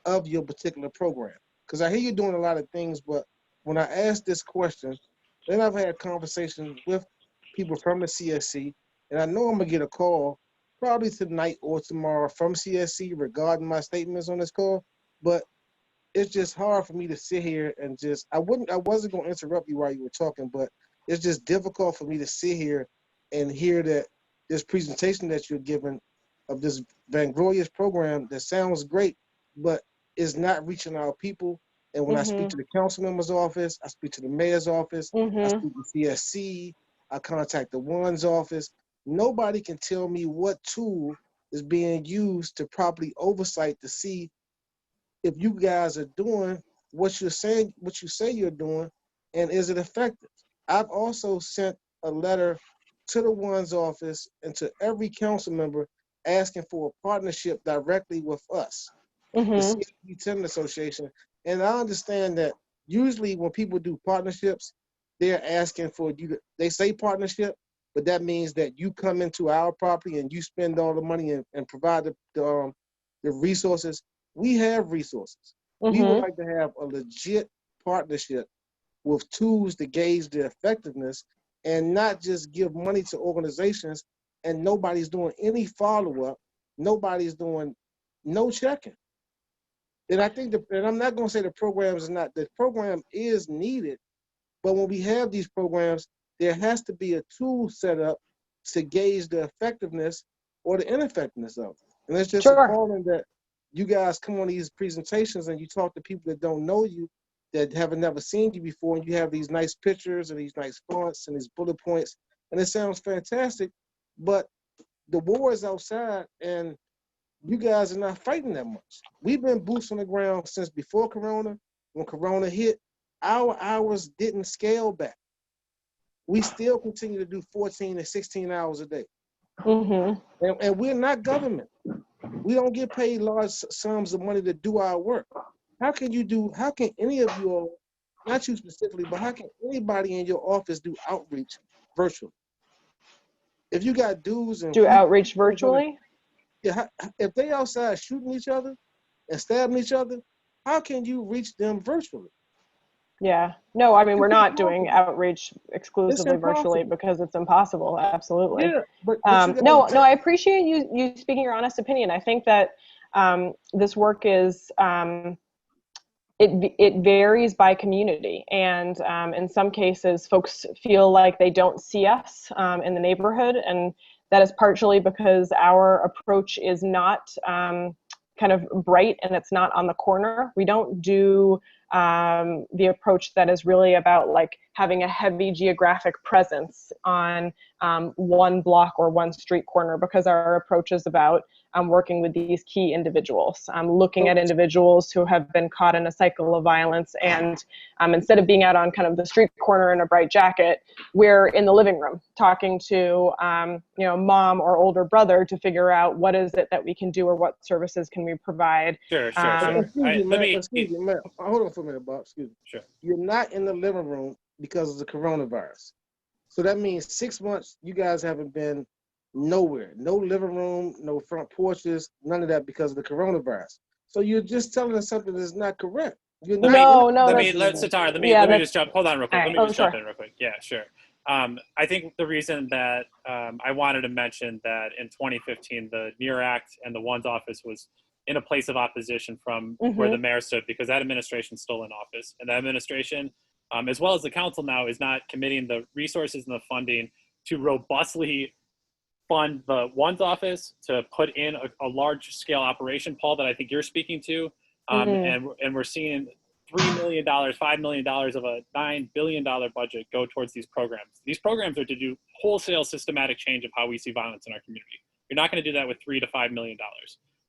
of your particular program? Because I hear you're doing a lot of things, but when I ask this question, then I've had conversations with people from the CSC, and I know I'm gonna get a call probably tonight or tomorrow from CSC regarding my statements on this call, but it's just hard for me to sit here and I wasn't gonna interrupt you while you were talking, but it's just difficult for me to sit here and hear that this presentation that you're giving of this vainglorious program that sounds great, but is not reaching our people. And when I speak to the council member's office, I speak to the mayor's office, I speak to CSC, I contact the one's office, nobody can tell me what tool is being used to properly oversight to see if you guys are doing what you're saying, what you say you're doing, and is it effective? I've also sent a letter to the one's office and to every council member asking for a partnership directly with us, the CSB Tenant Association. And I understand that usually when people do partnerships, they're asking for you to, they say partnership, but that means that you come into our property and you spend all the money and provide the resources. We have resources. We would like to have a legit partnership with tools to gauge the effectiveness and not just give money to organizations and nobody's doing any follow-up. Nobody's doing no checking. And I think, and I'm not going to say the program is needed, but when we have these programs, there has to be a tool set up to gauge the effectiveness or the ineffectiveness of it. And it's just appalling that you guys come on these presentations and you talk to people that don't know you, that haven't never seen you before, and you have these nice pictures and these nice fonts and these bullet points, and it sounds fantastic, but the war is outside and you guys are not fighting that much. We've been boots on the ground since before Corona. When Corona hit, our hours didn't scale back. We still continue to do 14 and 16 hours a day. And we're not government. We don't get paid large sums of money to do our work. How can any of you all, not you specifically, but how can anybody in your office do outreach virtually? If you got dudes and do outreach virtually? Yeah, if they outside shooting each other and stabbing each other, how can you reach them virtually? Yeah, no, I mean, we're not doing outreach exclusively virtually because it's impossible. Absolutely. Yeah, but no, I appreciate you speaking your honest opinion. I think that this work is, it varies by community, and in some cases, folks feel like they don't see us in the neighborhood, and that is partially because our approach is not kind of bright and it's not on the corner. We don't do the approach that is really about like having a heavy geographic presence on one block or one street corner, because our approach is about working with these key individuals, looking at individuals who have been caught in a cycle of violence, and instead of being out on kind of the street corner in a bright jacket, we're in the living room talking to mom or older brother to figure out what is it that we can do or what services can we provide. Sure. Excuse me, man. Hold on for a minute, Bob. Excuse me. Sure. You're not in the living room because of the coronavirus. So that means 6 months you guys haven't been nowhere. No living room, no front porches, none of that because of the coronavirus. So you're just telling us something that's not correct. You're not let me just jump. Hold on real quick. Let me just jump in real quick. Yeah, sure. I think the reason that I wanted to mention that in 2015, the NEAR Act and the One's office was in a place of opposition from where the mayor stood, because that administration's still in office. And that administration, as well as the council now, is not committing the resources and the funding to robustly fund the One's office, to put in a large scale operation, Paul, that I think you're speaking to. And we're seeing $3 million, $5 million of a $9 billion budget go towards these programs. These programs are to do wholesale systematic change of how we see violence in our community. You're not going to do that with $3 to $5 million.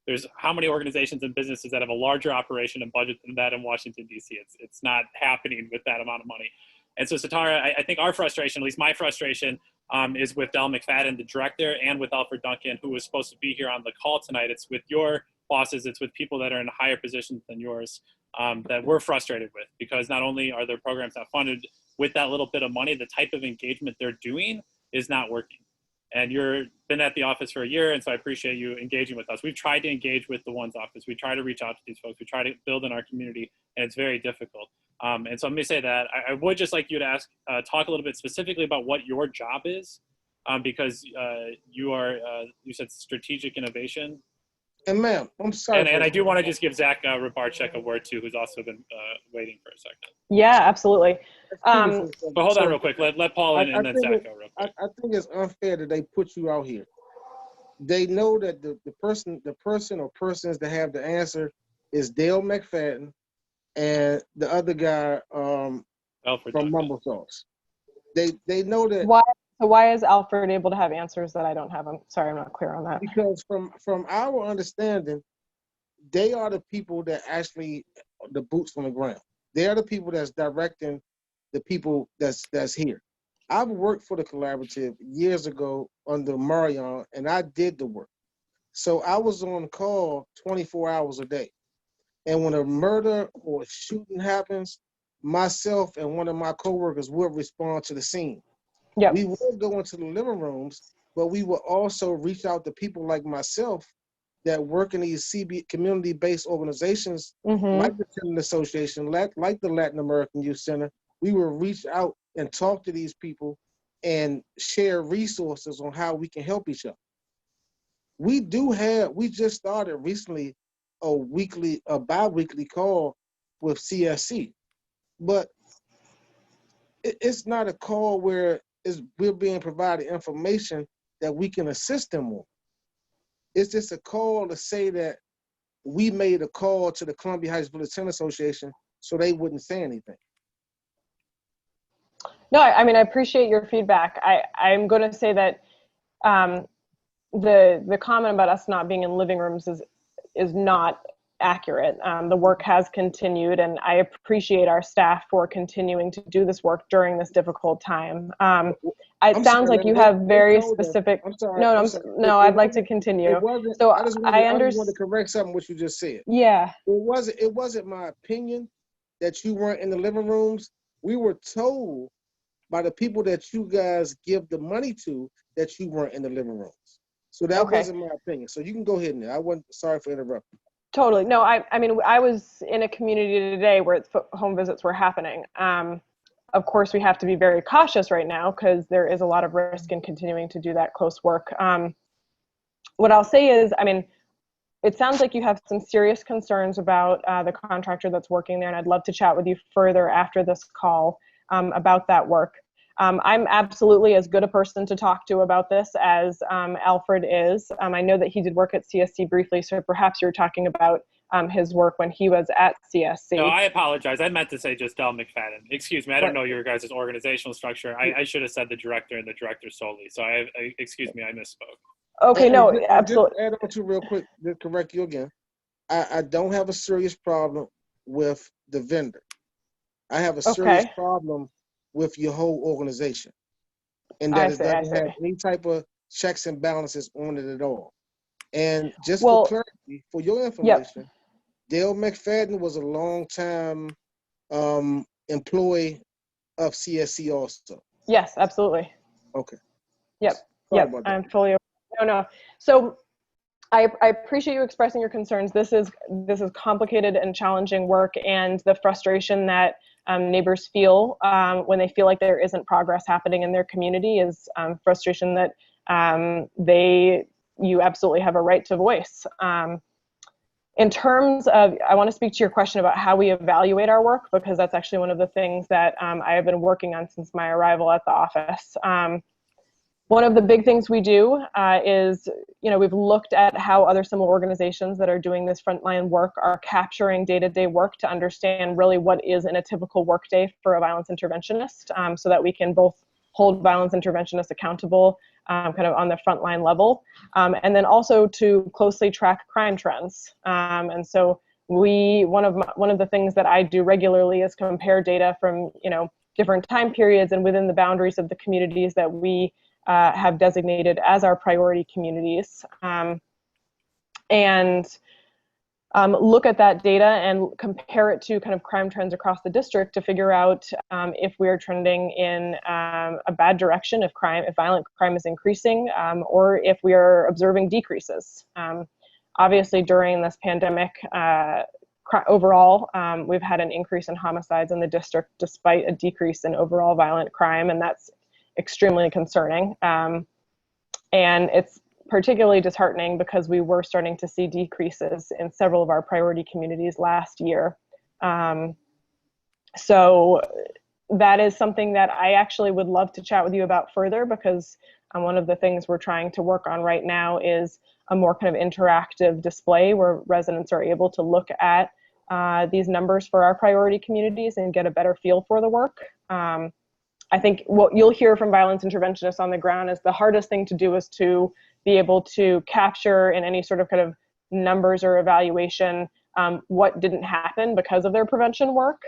There's how many organizations and businesses that have a larger operation and budget than that in Washington, D.C. It's not happening with that amount of money. And so, Satara, I think our frustration, at least my frustration, is with Del McFadden, the director, and with Alfred Duncan, who was supposed to be here on the call tonight. It's with your bosses, it's with people that are in higher positions than yours, that we're frustrated with, because not only are their programs not funded with that little bit of money, the type of engagement they're doing is not working. And you've been at the office for a year, and so I appreciate you engaging with us. We've tried to engage with the One's office. We try to reach out to these folks. We try to build in our community, and it's very difficult. And so I'm going to say that I would just like you to talk a little bit specifically about what your job is, because you said strategic innovation. And ma'am, I'm sorry. And I do want to just give Zach Rabarczyk a word too, who's also been waiting for a second. Yeah, absolutely. But hold on real quick. Let Paul and then Zach go real quick. I think it's unfair that they put you out here. They know that the person or persons that have the answer is Dale McFadden and the other guy from Mumble Sauce. They know that. Why is Alfred able to have answers that I don't have? I'm sorry, I'm not clear on that. Because from our understanding, they are the people that actually the boots on the ground. They are the people that's directing the people that's here. I've worked for the collaborative years ago under Marion, and I did the work. So I was on call 24 hours a day. And when a murder or a shooting happens, myself and one of my coworkers would respond to the scene. Yep. We would go into the living rooms, but we would also reach out to people like myself that work in these community-based organizations, like the Tenant Association, like the Latin American Youth Center. We will reach out and talk to these people and share resources on how we can help each other. We just started recently a bi-weekly call with CSC, but it's not a call where we're being provided information that we can assist them on. It's just a call to say that we made a call to the Columbia Heights Village Tenant Association so they wouldn't say anything. No, I mean, I appreciate your feedback. I'm going to say that the comment about us not being in living rooms is not accurate. The work has continued, and I appreciate our staff for continuing to do this work during this difficult time. It sounds like you have very specific. I'm sorry. No, I'd like to continue. It wasn't. So I just wanted to correct something what you just said. Yeah. It wasn't my opinion that you weren't in the living rooms. We were told by the people that you guys give the money to that you weren't in the living rooms. So that wasn't my opinion. So you can go ahead now. I wasn't sorry for interrupting. Totally. No, I mean, I was in a community today where home visits were happening. Of course, we have to be very cautious right now because there is a lot of risk in continuing to do that close work. What I'll say is, I mean, it sounds like you have some serious concerns about the contractor that's working there, and I'd love to chat with you further after this call about that work. I'm absolutely as good a person to talk to about this as Alfred is. I know that he did work at CSC briefly, so perhaps you're talking about his work when he was at CSC. No, I apologize. I meant to say just Del McFadden. Excuse me. I don't know your guys' organizational structure. I should have said the director and the director solely. So excuse me, I misspoke. Okay, no, absolutely. Just add on to real quick to correct you again. I don't have a serious problem with the vendor. I have a serious problem with your whole organization, and that it doesn't have any type of checks and balances on it at all. And just for clarity, for your information, Dale McFadden was a long-time employee of CSC also. Yes, absolutely. Okay. Yep. I'm fully aware. No. So I appreciate you expressing your concerns. This is complicated and challenging work, and the frustration that neighbors feel when they feel like there isn't progress happening in their community is frustration that you absolutely have a right to voice. In terms of, I want to speak to your question about how we evaluate our work, because that's actually one of the things that I have been working on since my arrival at the office. One of the big things we do is, we've looked at how other similar organizations that are doing this frontline work are capturing day-to-day work to understand really what is in a typical workday for a violence interventionist, so that we can both hold violence interventionists accountable kind of on the frontline level, and then also to closely track crime trends. And so one of the things that I do regularly is compare data from different time periods and within the boundaries of the communities that we have designated as our priority communities, and look at that data and compare it to kind of crime trends across the district to figure out if we're trending in a bad direction, if violent crime is increasing, or if we are observing decreases. Obviously, during this pandemic, overall, we've had an increase in homicides in the district despite a decrease in overall violent crime, and that's extremely concerning. And it's particularly disheartening because we were starting to see decreases in several of our priority communities last year. So that is something that I actually would love to chat with you about further, because one of the things we're trying to work on right now is a more kind of interactive display where residents are able to look at these numbers for our priority communities and get a better feel for the work. I think what you'll hear from violence interventionists on the ground is the hardest thing to do is to be able to capture in any sort of kind of numbers or evaluation what didn't happen because of their prevention work.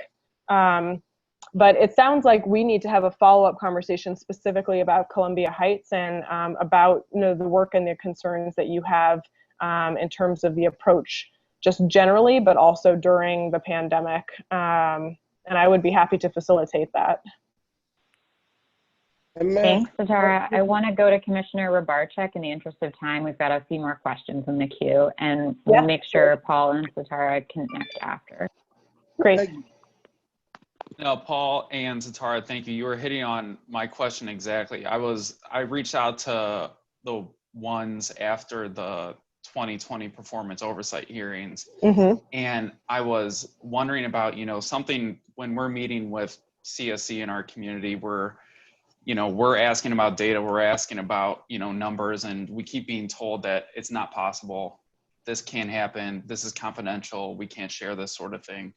But it sounds like we need to have a follow-up conversation specifically about Columbia Heights and about the work and the concerns that you have in terms of the approach just generally, but also during the pandemic. And I would be happy to facilitate that. Thanks, Satara. I want to go to Commissioner Rabarchik in the interest of time. We've got a few more questions in the queue, and we'll make sure Paul and Satara connect after. Great. No, Paul and Zatara, thank you. You were hitting on my question exactly. I reached out to the ones after the 2020 performance oversight hearings, and I was wondering about, something when we're meeting with CSC in our community, we're asking about data, we're asking about, numbers, and we keep being told that it's not possible. This can't happen. This is confidential. We can't share this sort of thing.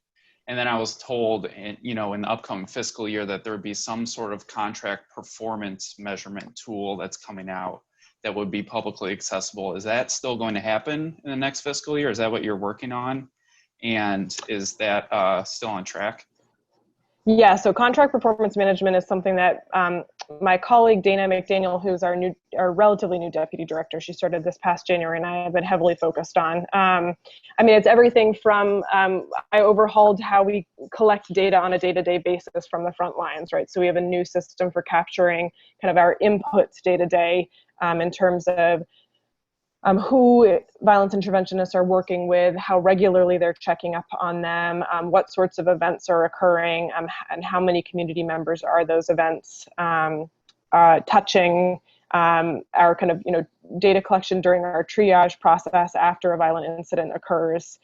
And then I was told, in the upcoming fiscal year that there would be some sort of contract performance measurement tool that's coming out that would be publicly accessible. Is that still going to happen in the next fiscal year? Is that what you're working on? And is that still on track? Yeah, so contract performance management is something that my colleague Dana McDaniel, who's our relatively new deputy director, she started this past January, and I have been heavily focused on. It's everything from I overhauled how we collect data on a day-to-day basis from the front lines, right? So we have a new system for capturing kind of our inputs day-to-day in terms of who violence interventionists are working with, how regularly they're checking up on them, what sorts of events are occurring, and how many community members are those events touching, our kind of data collection during our triage process after a violent incident occurs.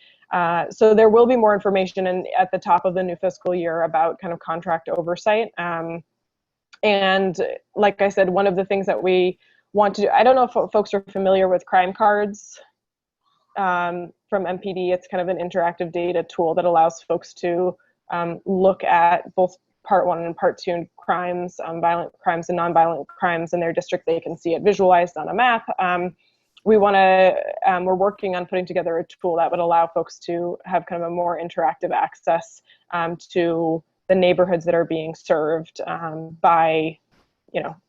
So there will be more information at the top of the new fiscal year about kind of contract oversight. And like I said, one of the things that we want to do, I don't know if folks are familiar with crime cards from MPD. It's kind of an interactive data tool that allows folks to look at both Part 1 and Part 2 crimes, violent crimes and nonviolent crimes in their district. They can see it visualized on a map. We're working on putting together a tool that would allow folks to have kind of a more interactive access to the neighborhoods that are being served by,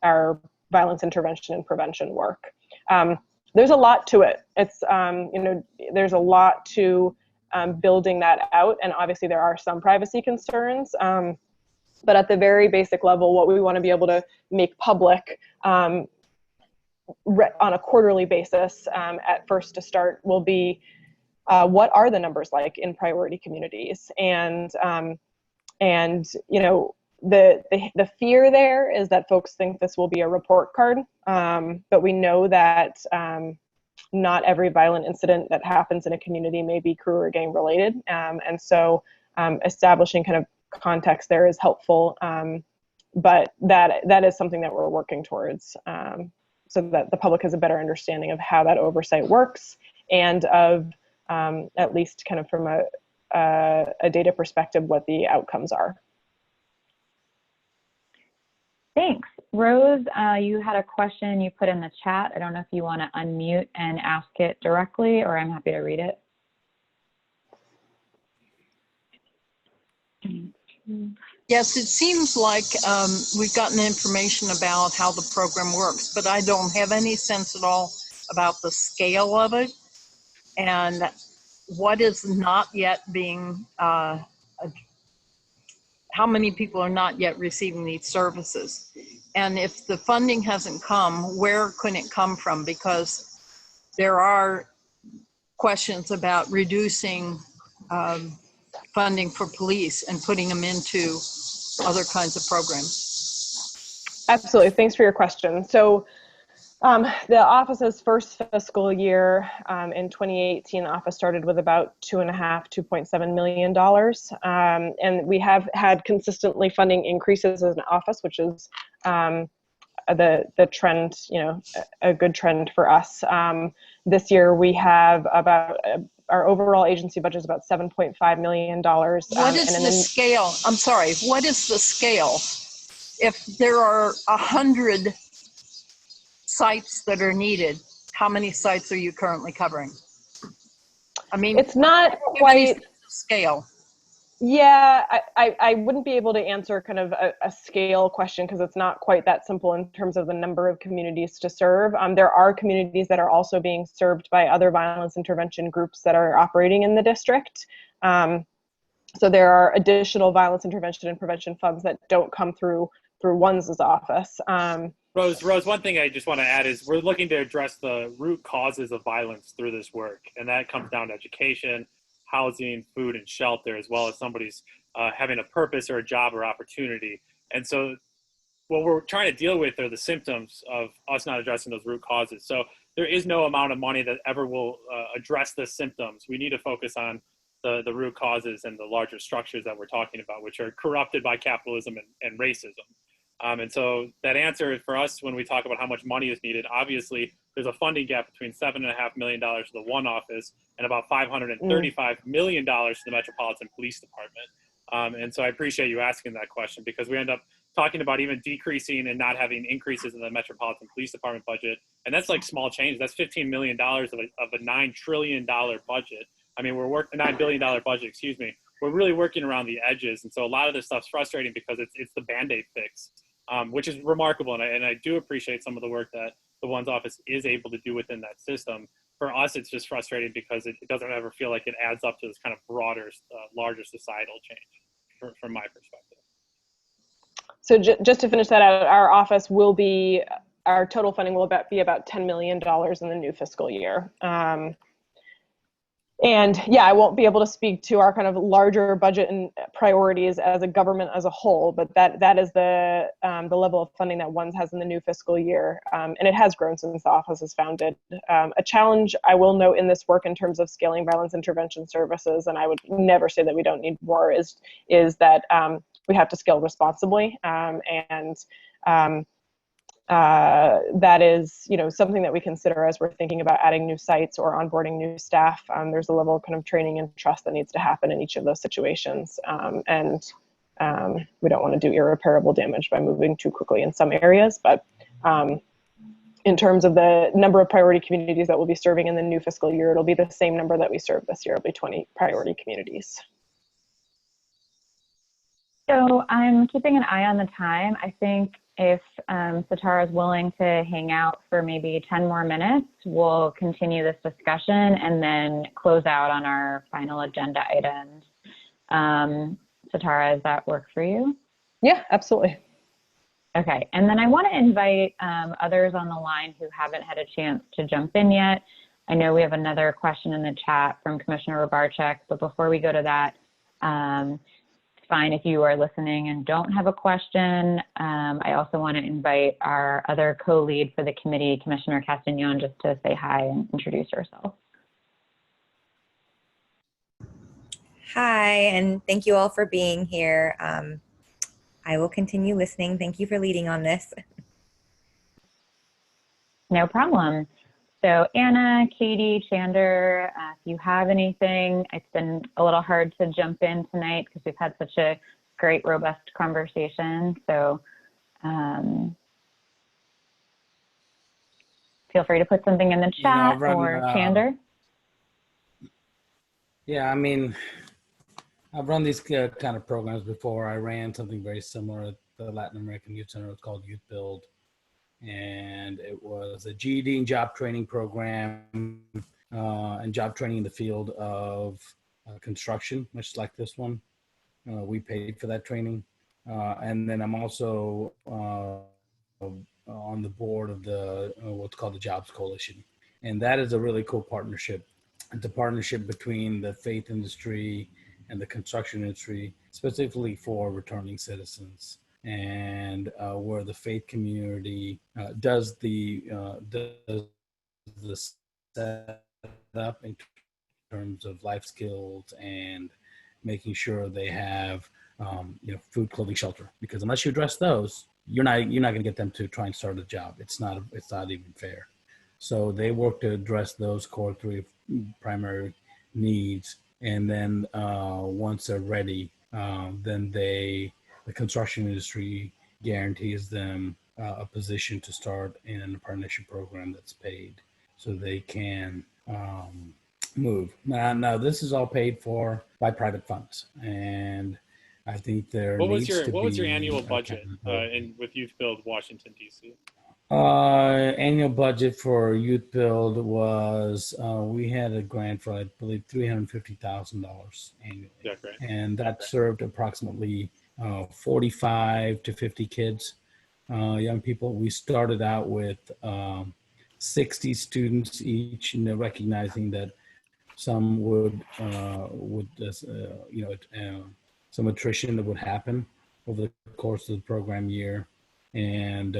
our violence intervention and prevention work. There's a lot to it. It's, there's a lot to building that out. And obviously there are some privacy concerns, but at the very basic level, what we want to be able to make public on a quarterly basis at first to start will be what are the numbers like in priority communities? And the fear there is that folks think this will be a report card, but we know that not every violent incident that happens in a community may be crew or gang related, and so establishing kind of context there is helpful, but that is something that we're working towards, so that the public has a better understanding of how that oversight works, and of at least kind of from a data perspective what the outcomes are. Thanks. Rose, you had a question you put in the chat. I don't know if you want to unmute and ask it directly, or I'm happy to read it. Yes, it seems like we've gotten information about how the program works, but I don't have any sense at all about the scale of it and what is not yet being, how many people are not yet receiving these services. And if the funding hasn't come, where can it come from? Because there are questions about reducing funding for police and putting them into other kinds of programs. Absolutely, thanks for your question. So the office's first fiscal year in 2018, the office started with about $2.7 million. And we have had consistently funding increases as an office, which is the trend, a good trend for us. This year we have about, our overall agency budget is about $7.5 million. What is the scale? I'm sorry, what is the scale? If there are 100 sites that are needed, how many sites are you currently covering? I mean, it's not quite scale. Yeah, I wouldn't be able to answer kind of a scale question because it's not quite that simple in terms of the number of communities to serve. There are communities that are also being served by other violence intervention groups that are operating in the district. So there are additional violence intervention and prevention funds that don't come through one's office. Rose, one thing I just want to add is we're looking to address the root causes of violence through this work. And that comes down to education, housing, food, and shelter, as well as somebody's having a purpose or a job or opportunity. And so what we're trying to deal with are the symptoms of us not addressing those root causes. So there is no amount of money that ever will address the symptoms. We need to focus on the root causes and the larger structures that we're talking about, which are corrupted by capitalism and racism. And so that answer for us, when we talk about how much money is needed, obviously there's a funding gap between $7.5 million to the one office and about $535 million to the Metropolitan Police Department. And so I appreciate you asking that question, because we end up talking about even decreasing and not having increases in the Metropolitan Police Department budget. And that's like small change. That's $15 million of a $9 trillion budget. I mean, we're working $9 billion budget, excuse me. We're really working around the edges. And so a lot of this stuff's frustrating because it's the Band-Aid fix. Which is remarkable, and I do appreciate some of the work that the One's office is able to do within that system. For us, it's just frustrating because it doesn't ever feel like it adds up to this kind of broader, larger societal change, from my perspective. So just to finish that out, our total funding will be about $10 million in the new fiscal year. And yeah, I won't be able to speak to our kind of larger budget and priorities as a government as a whole, but that is the level of funding that One's has in the new fiscal year, and it has grown since the office was founded. A challenge I will note in this work in terms of scaling violence intervention services, and I would never say that we don't need more, is that we have to scale responsibly, that is, something that we consider as we're thinking about adding new sites or onboarding new staff. There's a level of kind of training and trust that needs to happen in each of those situations. And we don't want to do irreparable damage by moving too quickly in some areas. But in terms of the number of priority communities that we'll be serving in the new fiscal year, it'll be the same number that we served this year. It'll be 20 priority communities. So I'm keeping an eye on the time. I think if Satara is willing to hang out for maybe 10 more minutes, we'll continue this discussion and then close out on our final agenda items. Satara, does that work for you? Yeah, absolutely. Okay, and then I want to invite others on the line who haven't had a chance to jump in yet. I know we have another question in the chat from Commissioner Robarczyk, but before we go to that, fine if you are listening and don't have a question. I also want to invite our other co-lead for the committee, Commissioner Castagnon, just to say hi and introduce herself. Hi, and thank you all for being here. I will continue listening. Thank you for leading on this. No problem. So Anna, Katie, Chander, if you have anything, it's been a little hard to jump in tonight because we've had such a great, robust conversation. So feel free to put something in the chat or Chander. Yeah, I mean, I've run these kind of programs before. I ran something very similar at the Latin American Youth Center. It's called Youth Build. And it was a GED and job training program and job training in the field of construction, much like this one. We paid for that training. And then I'm also on the board of the what's called the Jobs Coalition. And that is a really cool partnership. It's a partnership between the faith industry and the construction industry, specifically for returning citizens. And where the faith community does the setup in terms of life skills and making sure they have food, clothing, shelter. Because unless you address those, you're not going to get them to try and start a job. It's not even fair. So they work to address those core three primary needs, and then once they're ready, then the construction industry guarantees them a position to start in an apprenticeship program that's paid so they can move. Now, this is all paid for by private funds. And I think there What was your annual budget with Youth Build Washington, D.C.? Annual budget for youth build was, we had a grant for, I believe, $350,000 annually. Yeah, great. And that served approximately 45 to 50 kids, young people. We started out with 60 students each, recognizing that some some attrition that would happen over the course of the program year, and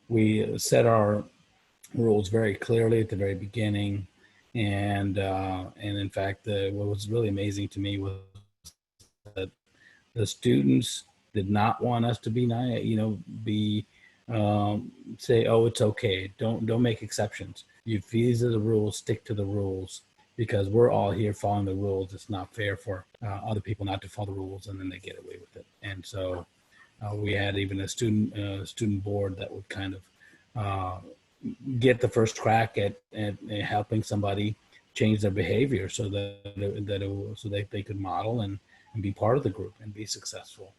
we set our rules very clearly at the very beginning, and in fact, what was really amazing to me was that the students did not want us to be naive, be say, oh, it's okay. Don't make exceptions. If these are the rules, stick to the rules, because we're all here following the rules. It's not fair for other people not to follow the rules and then they get away with it. And so we had even a student board that would kind of get the first crack at helping somebody change their behavior so that they could model and be part of the group and be successful.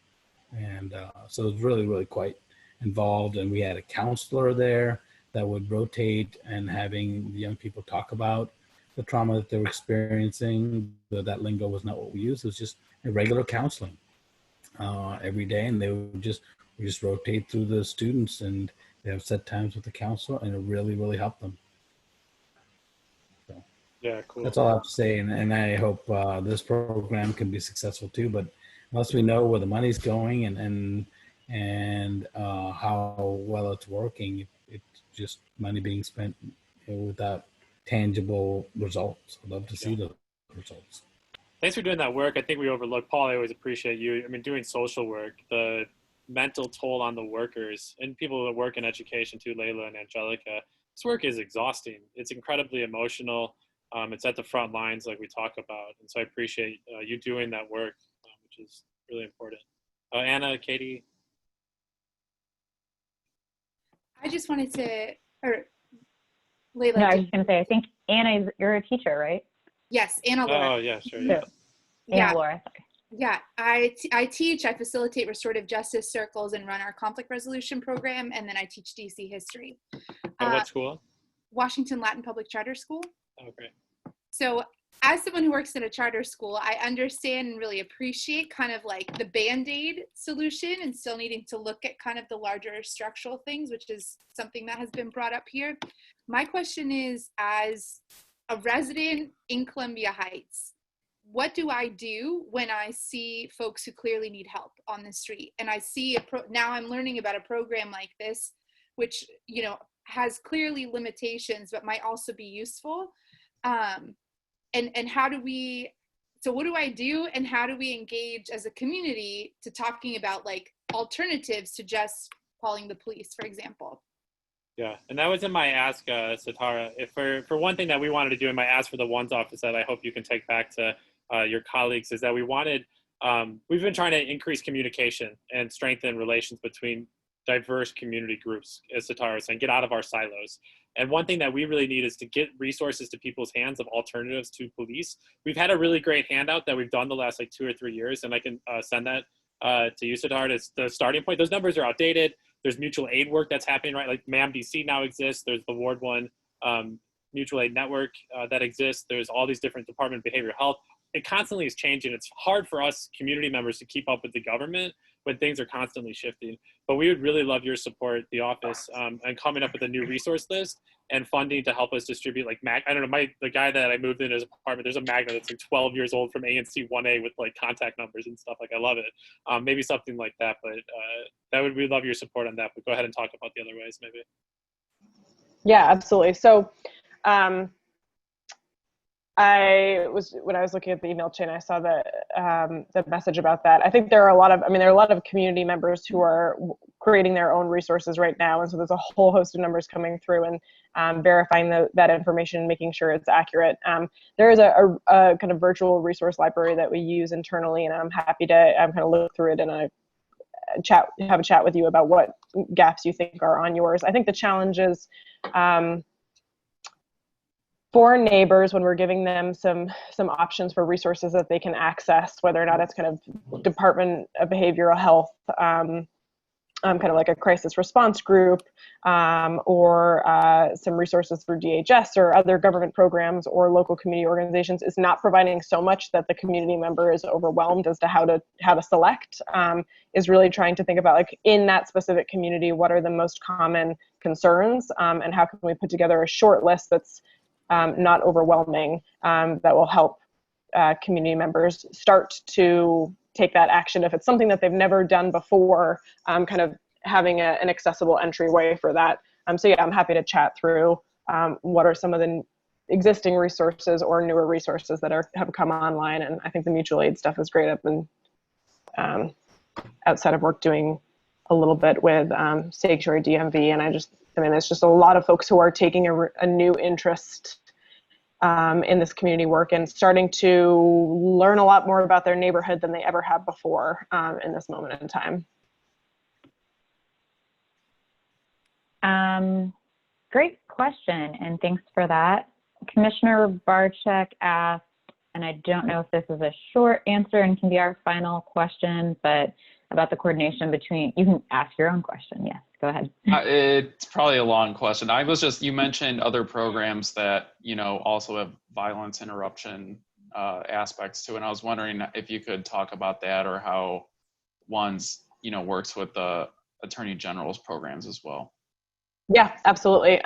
And so it was really, really quite involved. And we had a counselor there that would rotate and having the young people talk about the trauma that they were experiencing. That lingo was not what we used. It was just a regular counseling every day. And we just rotate through the students, and they have set times with the counselor, and it really, really helped them. So, yeah, cool. That's all I have to say. And I hope this program can be successful too. But unless we know where the money's going and how well it's working, it's just money being spent without tangible results. I'd love to see the results. Thanks for doing that work. I think we overlook, Paul, I always appreciate you. I mean, doing social work, the mental toll on the workers and people that work in education too, Layla and Angelica, this work is exhausting. It's incredibly emotional. It's at the front lines like we talk about. And so I appreciate you doing that work, which is really important. Anna, Katie? I just wanted to, or Layla. No, I was just going to say, I think Anna, you're a teacher, right? Yes, Anna Laura. Oh, yeah, sure. Yeah. Anna Laura, sorry. Yeah, I teach, I facilitate restorative justice circles and run our conflict resolution program, and then I teach DC history. What school? Washington Latin Public Charter School. Oh, great. So as someone who works in a charter school, I understand and really appreciate kind of like the Band-Aid solution and still needing to look at kind of the larger structural things, which is something that has been brought up here. My question is, as a resident in Columbia Heights, what do I do when I see folks who clearly need help on the street? And I see now I'm learning about a program like this, which, has clearly limitations, but might also be useful. And how do we, so what do I do, and how do we engage as a community to talking about like alternatives to just calling the police, for example? Yeah, and that was in my ask, Satara. If for one thing that we wanted to do in my ask for the ones office that I hope you can take back to your colleagues, is that we wanted, we've been trying to increase communication and strengthen relations between diverse community groups, as Satara was saying, get out of our silos. And one thing that we really need is to get resources to people's hands of alternatives to police. We've had a really great handout that we've done the last like 2 or 3 years, and I can send that to you, Satara. It's the starting point. Those numbers are outdated. There's mutual aid work that's happening, right? Like MAM-DC now exists. There's the Ward 1 mutual aid network that exists. There's all these different Department of Behavioral Health. It constantly is changing. It's hard for us community members to keep up with the government when things are constantly shifting. But we would really love your support, the office, and coming up with a new resource list and funding to help us distribute like I don't know, the guy that I moved in his apartment, there's a magnet that's like 12 years old from ANC 1A with like contact numbers and stuff. Like, I love it. Maybe something like that, but we'd love your support on that. But go ahead and talk about the other ways maybe. Yeah, absolutely. So when I was looking at the email chain, I saw the message about that. I think there are a lot of community members who are creating their own resources right now. And so there's a whole host of numbers coming through and verifying that information, making sure it's accurate. There is a kind of virtual resource library that we use internally, and I'm happy to kind of look through it and have a chat with you about what gaps you think are on yours. I think the challenge is, for neighbors, when we're giving them some options for resources that they can access, whether or not it's kind of Department of Behavioral Health kind of like a crisis response group, or some resources through DHS or other government programs or local community organizations is not providing so much that the community member is overwhelmed as to how to select, is really trying to think about, like, in that specific community, what are the most common concerns, and how can we put together a short list that's not overwhelming, that will help community members start to take that action if it's something that they've never done before, kind of having an accessible entryway for that. So yeah, I'm happy to chat through what are some of the existing resources or newer resources that have come online. And I think the mutual aid stuff is great. I've been outside of work doing a little bit with Sanctuary DMV, and it's just a lot of folks who are taking a new interest in this community work and starting to learn a lot more about their neighborhood than they ever have before in this moment in time. Great question, and thanks for that. Commissioner Barczyk asked, and I don't know if this is a short answer and can be our final question, but about the coordination between, you can ask your own question. Yes, go ahead. It's probably a long question. You mentioned other programs that, also have violence interruption aspects to it. And I was wondering if you could talk about that, or how ONE's, works with the Attorney General's programs as well. Yeah, absolutely.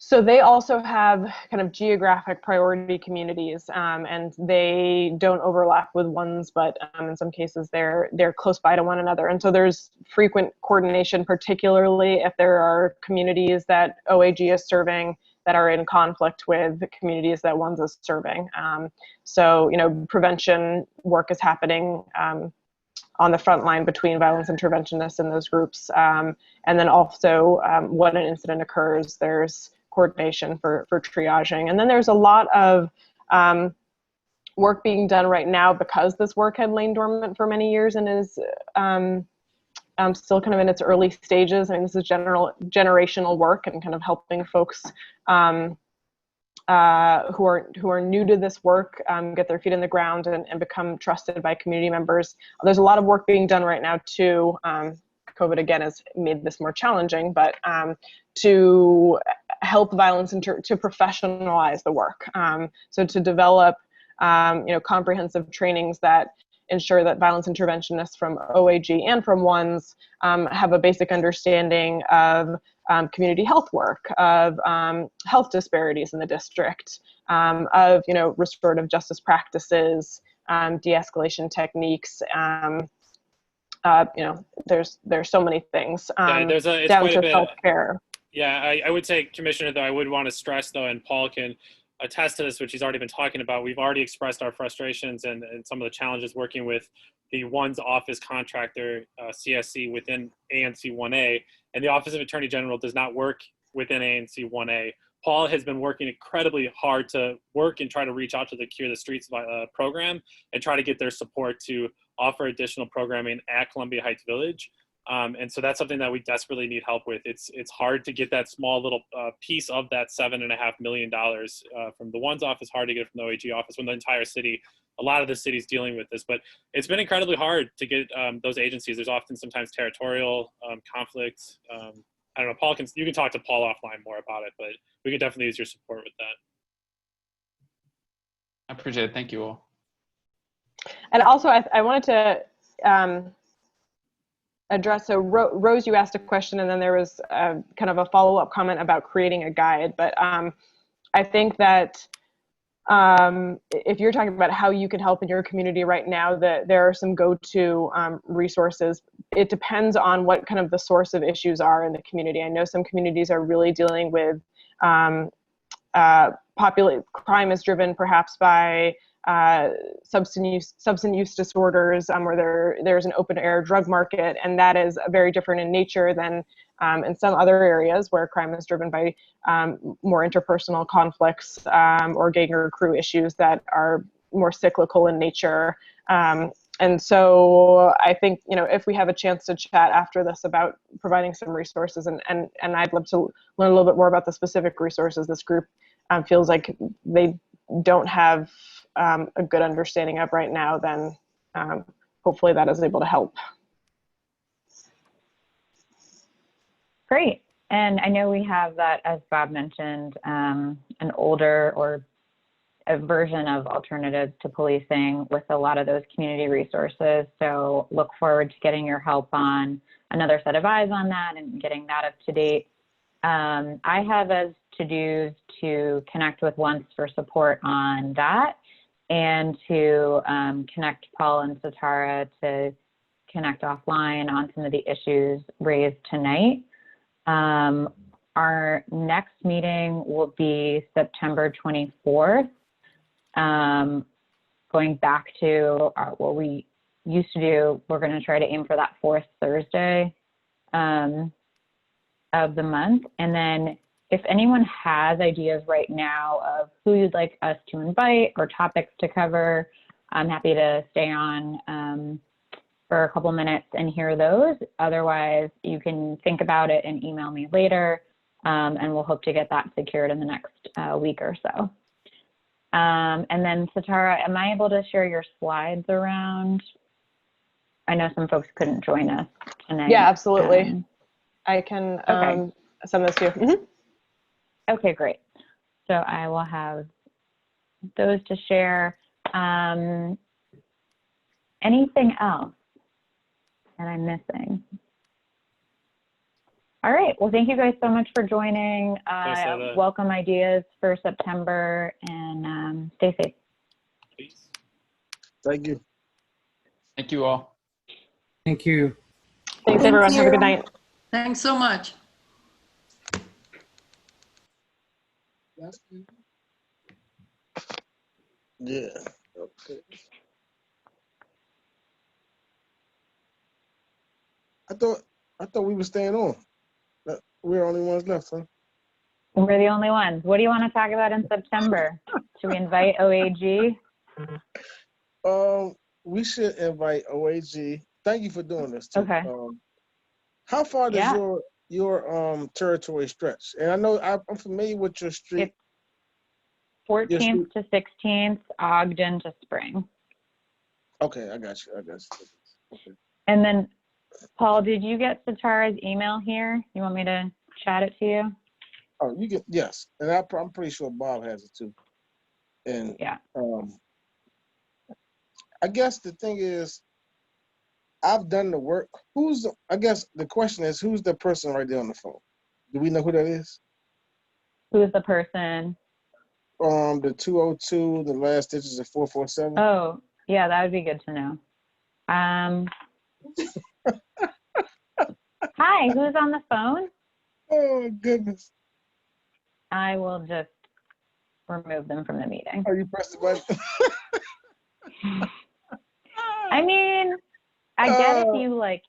So they also have kind of geographic priority communities, and they don't overlap with ONE's, but in some cases they're close by to one another. And so there's frequent coordination, particularly if there are communities that OAG is serving that are in conflict with the communities that ONE's is serving. So, prevention work is happening on the front line between violence interventionists and those groups. And then also when an incident occurs, there's coordination for triaging. And then there's a lot of work being done right now because this work had lain dormant for many years and is still kind of in its early stages. I mean, this is generational work and kind of helping folks who are new to this work get their feet in the ground and become trusted by community members. There's a lot of work being done right now too. COVID again has made this more challenging, but to help violence to professionalize the work. So to develop comprehensive trainings that ensure that violence interventionists from OAG and from ONE's have a basic understanding of community health work, of health disparities in the district, of restorative justice practices, de-escalation techniques. There's so many things. It's down quite to a bit. Self-care. Yeah, I would say, Commissioner, though, I would want to stress, though, and Paul can attest to this, which he's already been talking about. We've already expressed our frustrations and some of the challenges working with the ONE's office contractor, CSC, within ANC 1A, and the Office of Attorney General does not work within ANC 1A. Paul has been working incredibly hard to work and try to reach out to the Cure the Streets program and try to get their support to offer additional programming at Columbia Heights Village. And so that's something that we desperately need help with. It's hard to get that small little piece of that $7.5 million from the ONE's office, hard to get from the OAG office when the entire city, a lot of the city's dealing with this. But it's been incredibly hard to get those agencies. There's often sometimes territorial conflicts. I don't know, Paul, you can talk to Paul offline more about it, but we could definitely use your support with that. I appreciate it. Thank you all. And also, I wanted to address, so Rose, you asked a question, and then there was kind of a follow-up comment about creating a guide. But I think that if you're talking about how you can help in your community right now, that there are some go-to resources. It depends on what kind of the source of issues are in the community. I know some communities are really dealing with crime is driven perhaps by substance use disorders, where there's an open air drug market, and that is very different in nature than in some other areas where crime is driven by more interpersonal conflicts or gang or crew issues that are more cyclical in nature. And so I think, if we have a chance to chat after this about providing some resources, and I'd love to learn a little bit more about the specific resources this group feels like they don't have a good understanding of right now, then hopefully that is able to help. Great. And I know we have that, as Bob mentioned, an older or a version of alternatives to policing with a lot of those community resources. So look forward to getting your help on another set of eyes on that and getting that up to date. I have as to-dos to connect with Once for support on that, and to connect Paul and Satara to connect offline on some of the issues raised tonight. Our next meeting will be September 24th. Going back to what we used to do, we're going to try to aim for that fourth Thursday of the month. And then if anyone has ideas right now of who you'd like us to invite or topics to cover, I'm happy to stay on for a couple minutes and hear those. Otherwise, you can think about it and email me later, and we'll hope to get that secured in the next week or so. And then Satara, am I able to share your slides around? I know some folks couldn't join us tonight. Yeah, absolutely. I can okay. send this to you. Mm-hmm. Okay, great. So I will have those to share. Anything else that I'm missing? All right. Well, thank you guys so much for joining. Welcome ideas for September, and stay safe. Please. Thank you. Thank you all. Thank you. Thanks, everyone. Have a good night. Thanks so much. Yeah. Okay. I thought we were staying on. We're the only ones left, huh? We're the only ones. What do you want to talk about in September? Should we invite OAG? We should invite OAG. Thank you for doing this too. Okay. How far does your territory stretch? And I know I'm familiar with your street. It's 14th to 16th, Ogden to Spring. Okay, I got you. Okay. And then, Paul, did you get Satara's email here? You want me to chat it to you? Oh, you get, yes. And I'm pretty sure Bob has it too. And yeah. I guess the thing is, I've done the work. I guess the question is, who's the person right there on the phone? Do we know who that is? Who's the person? The 202, the last digits of 447. Oh, yeah, that would be good to know. Hi, who's on the phone? Oh, goodness. I will just remove them from the meeting. Oh, you pressed the button? I mean, I get if you like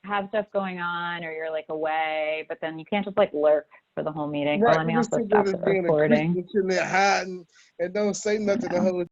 have stuff going on or you're like away, but then you can't just like lurk for the whole meeting. Right, Oh, let me also stop the recording. Sitting there hiding and don't say nothing the whole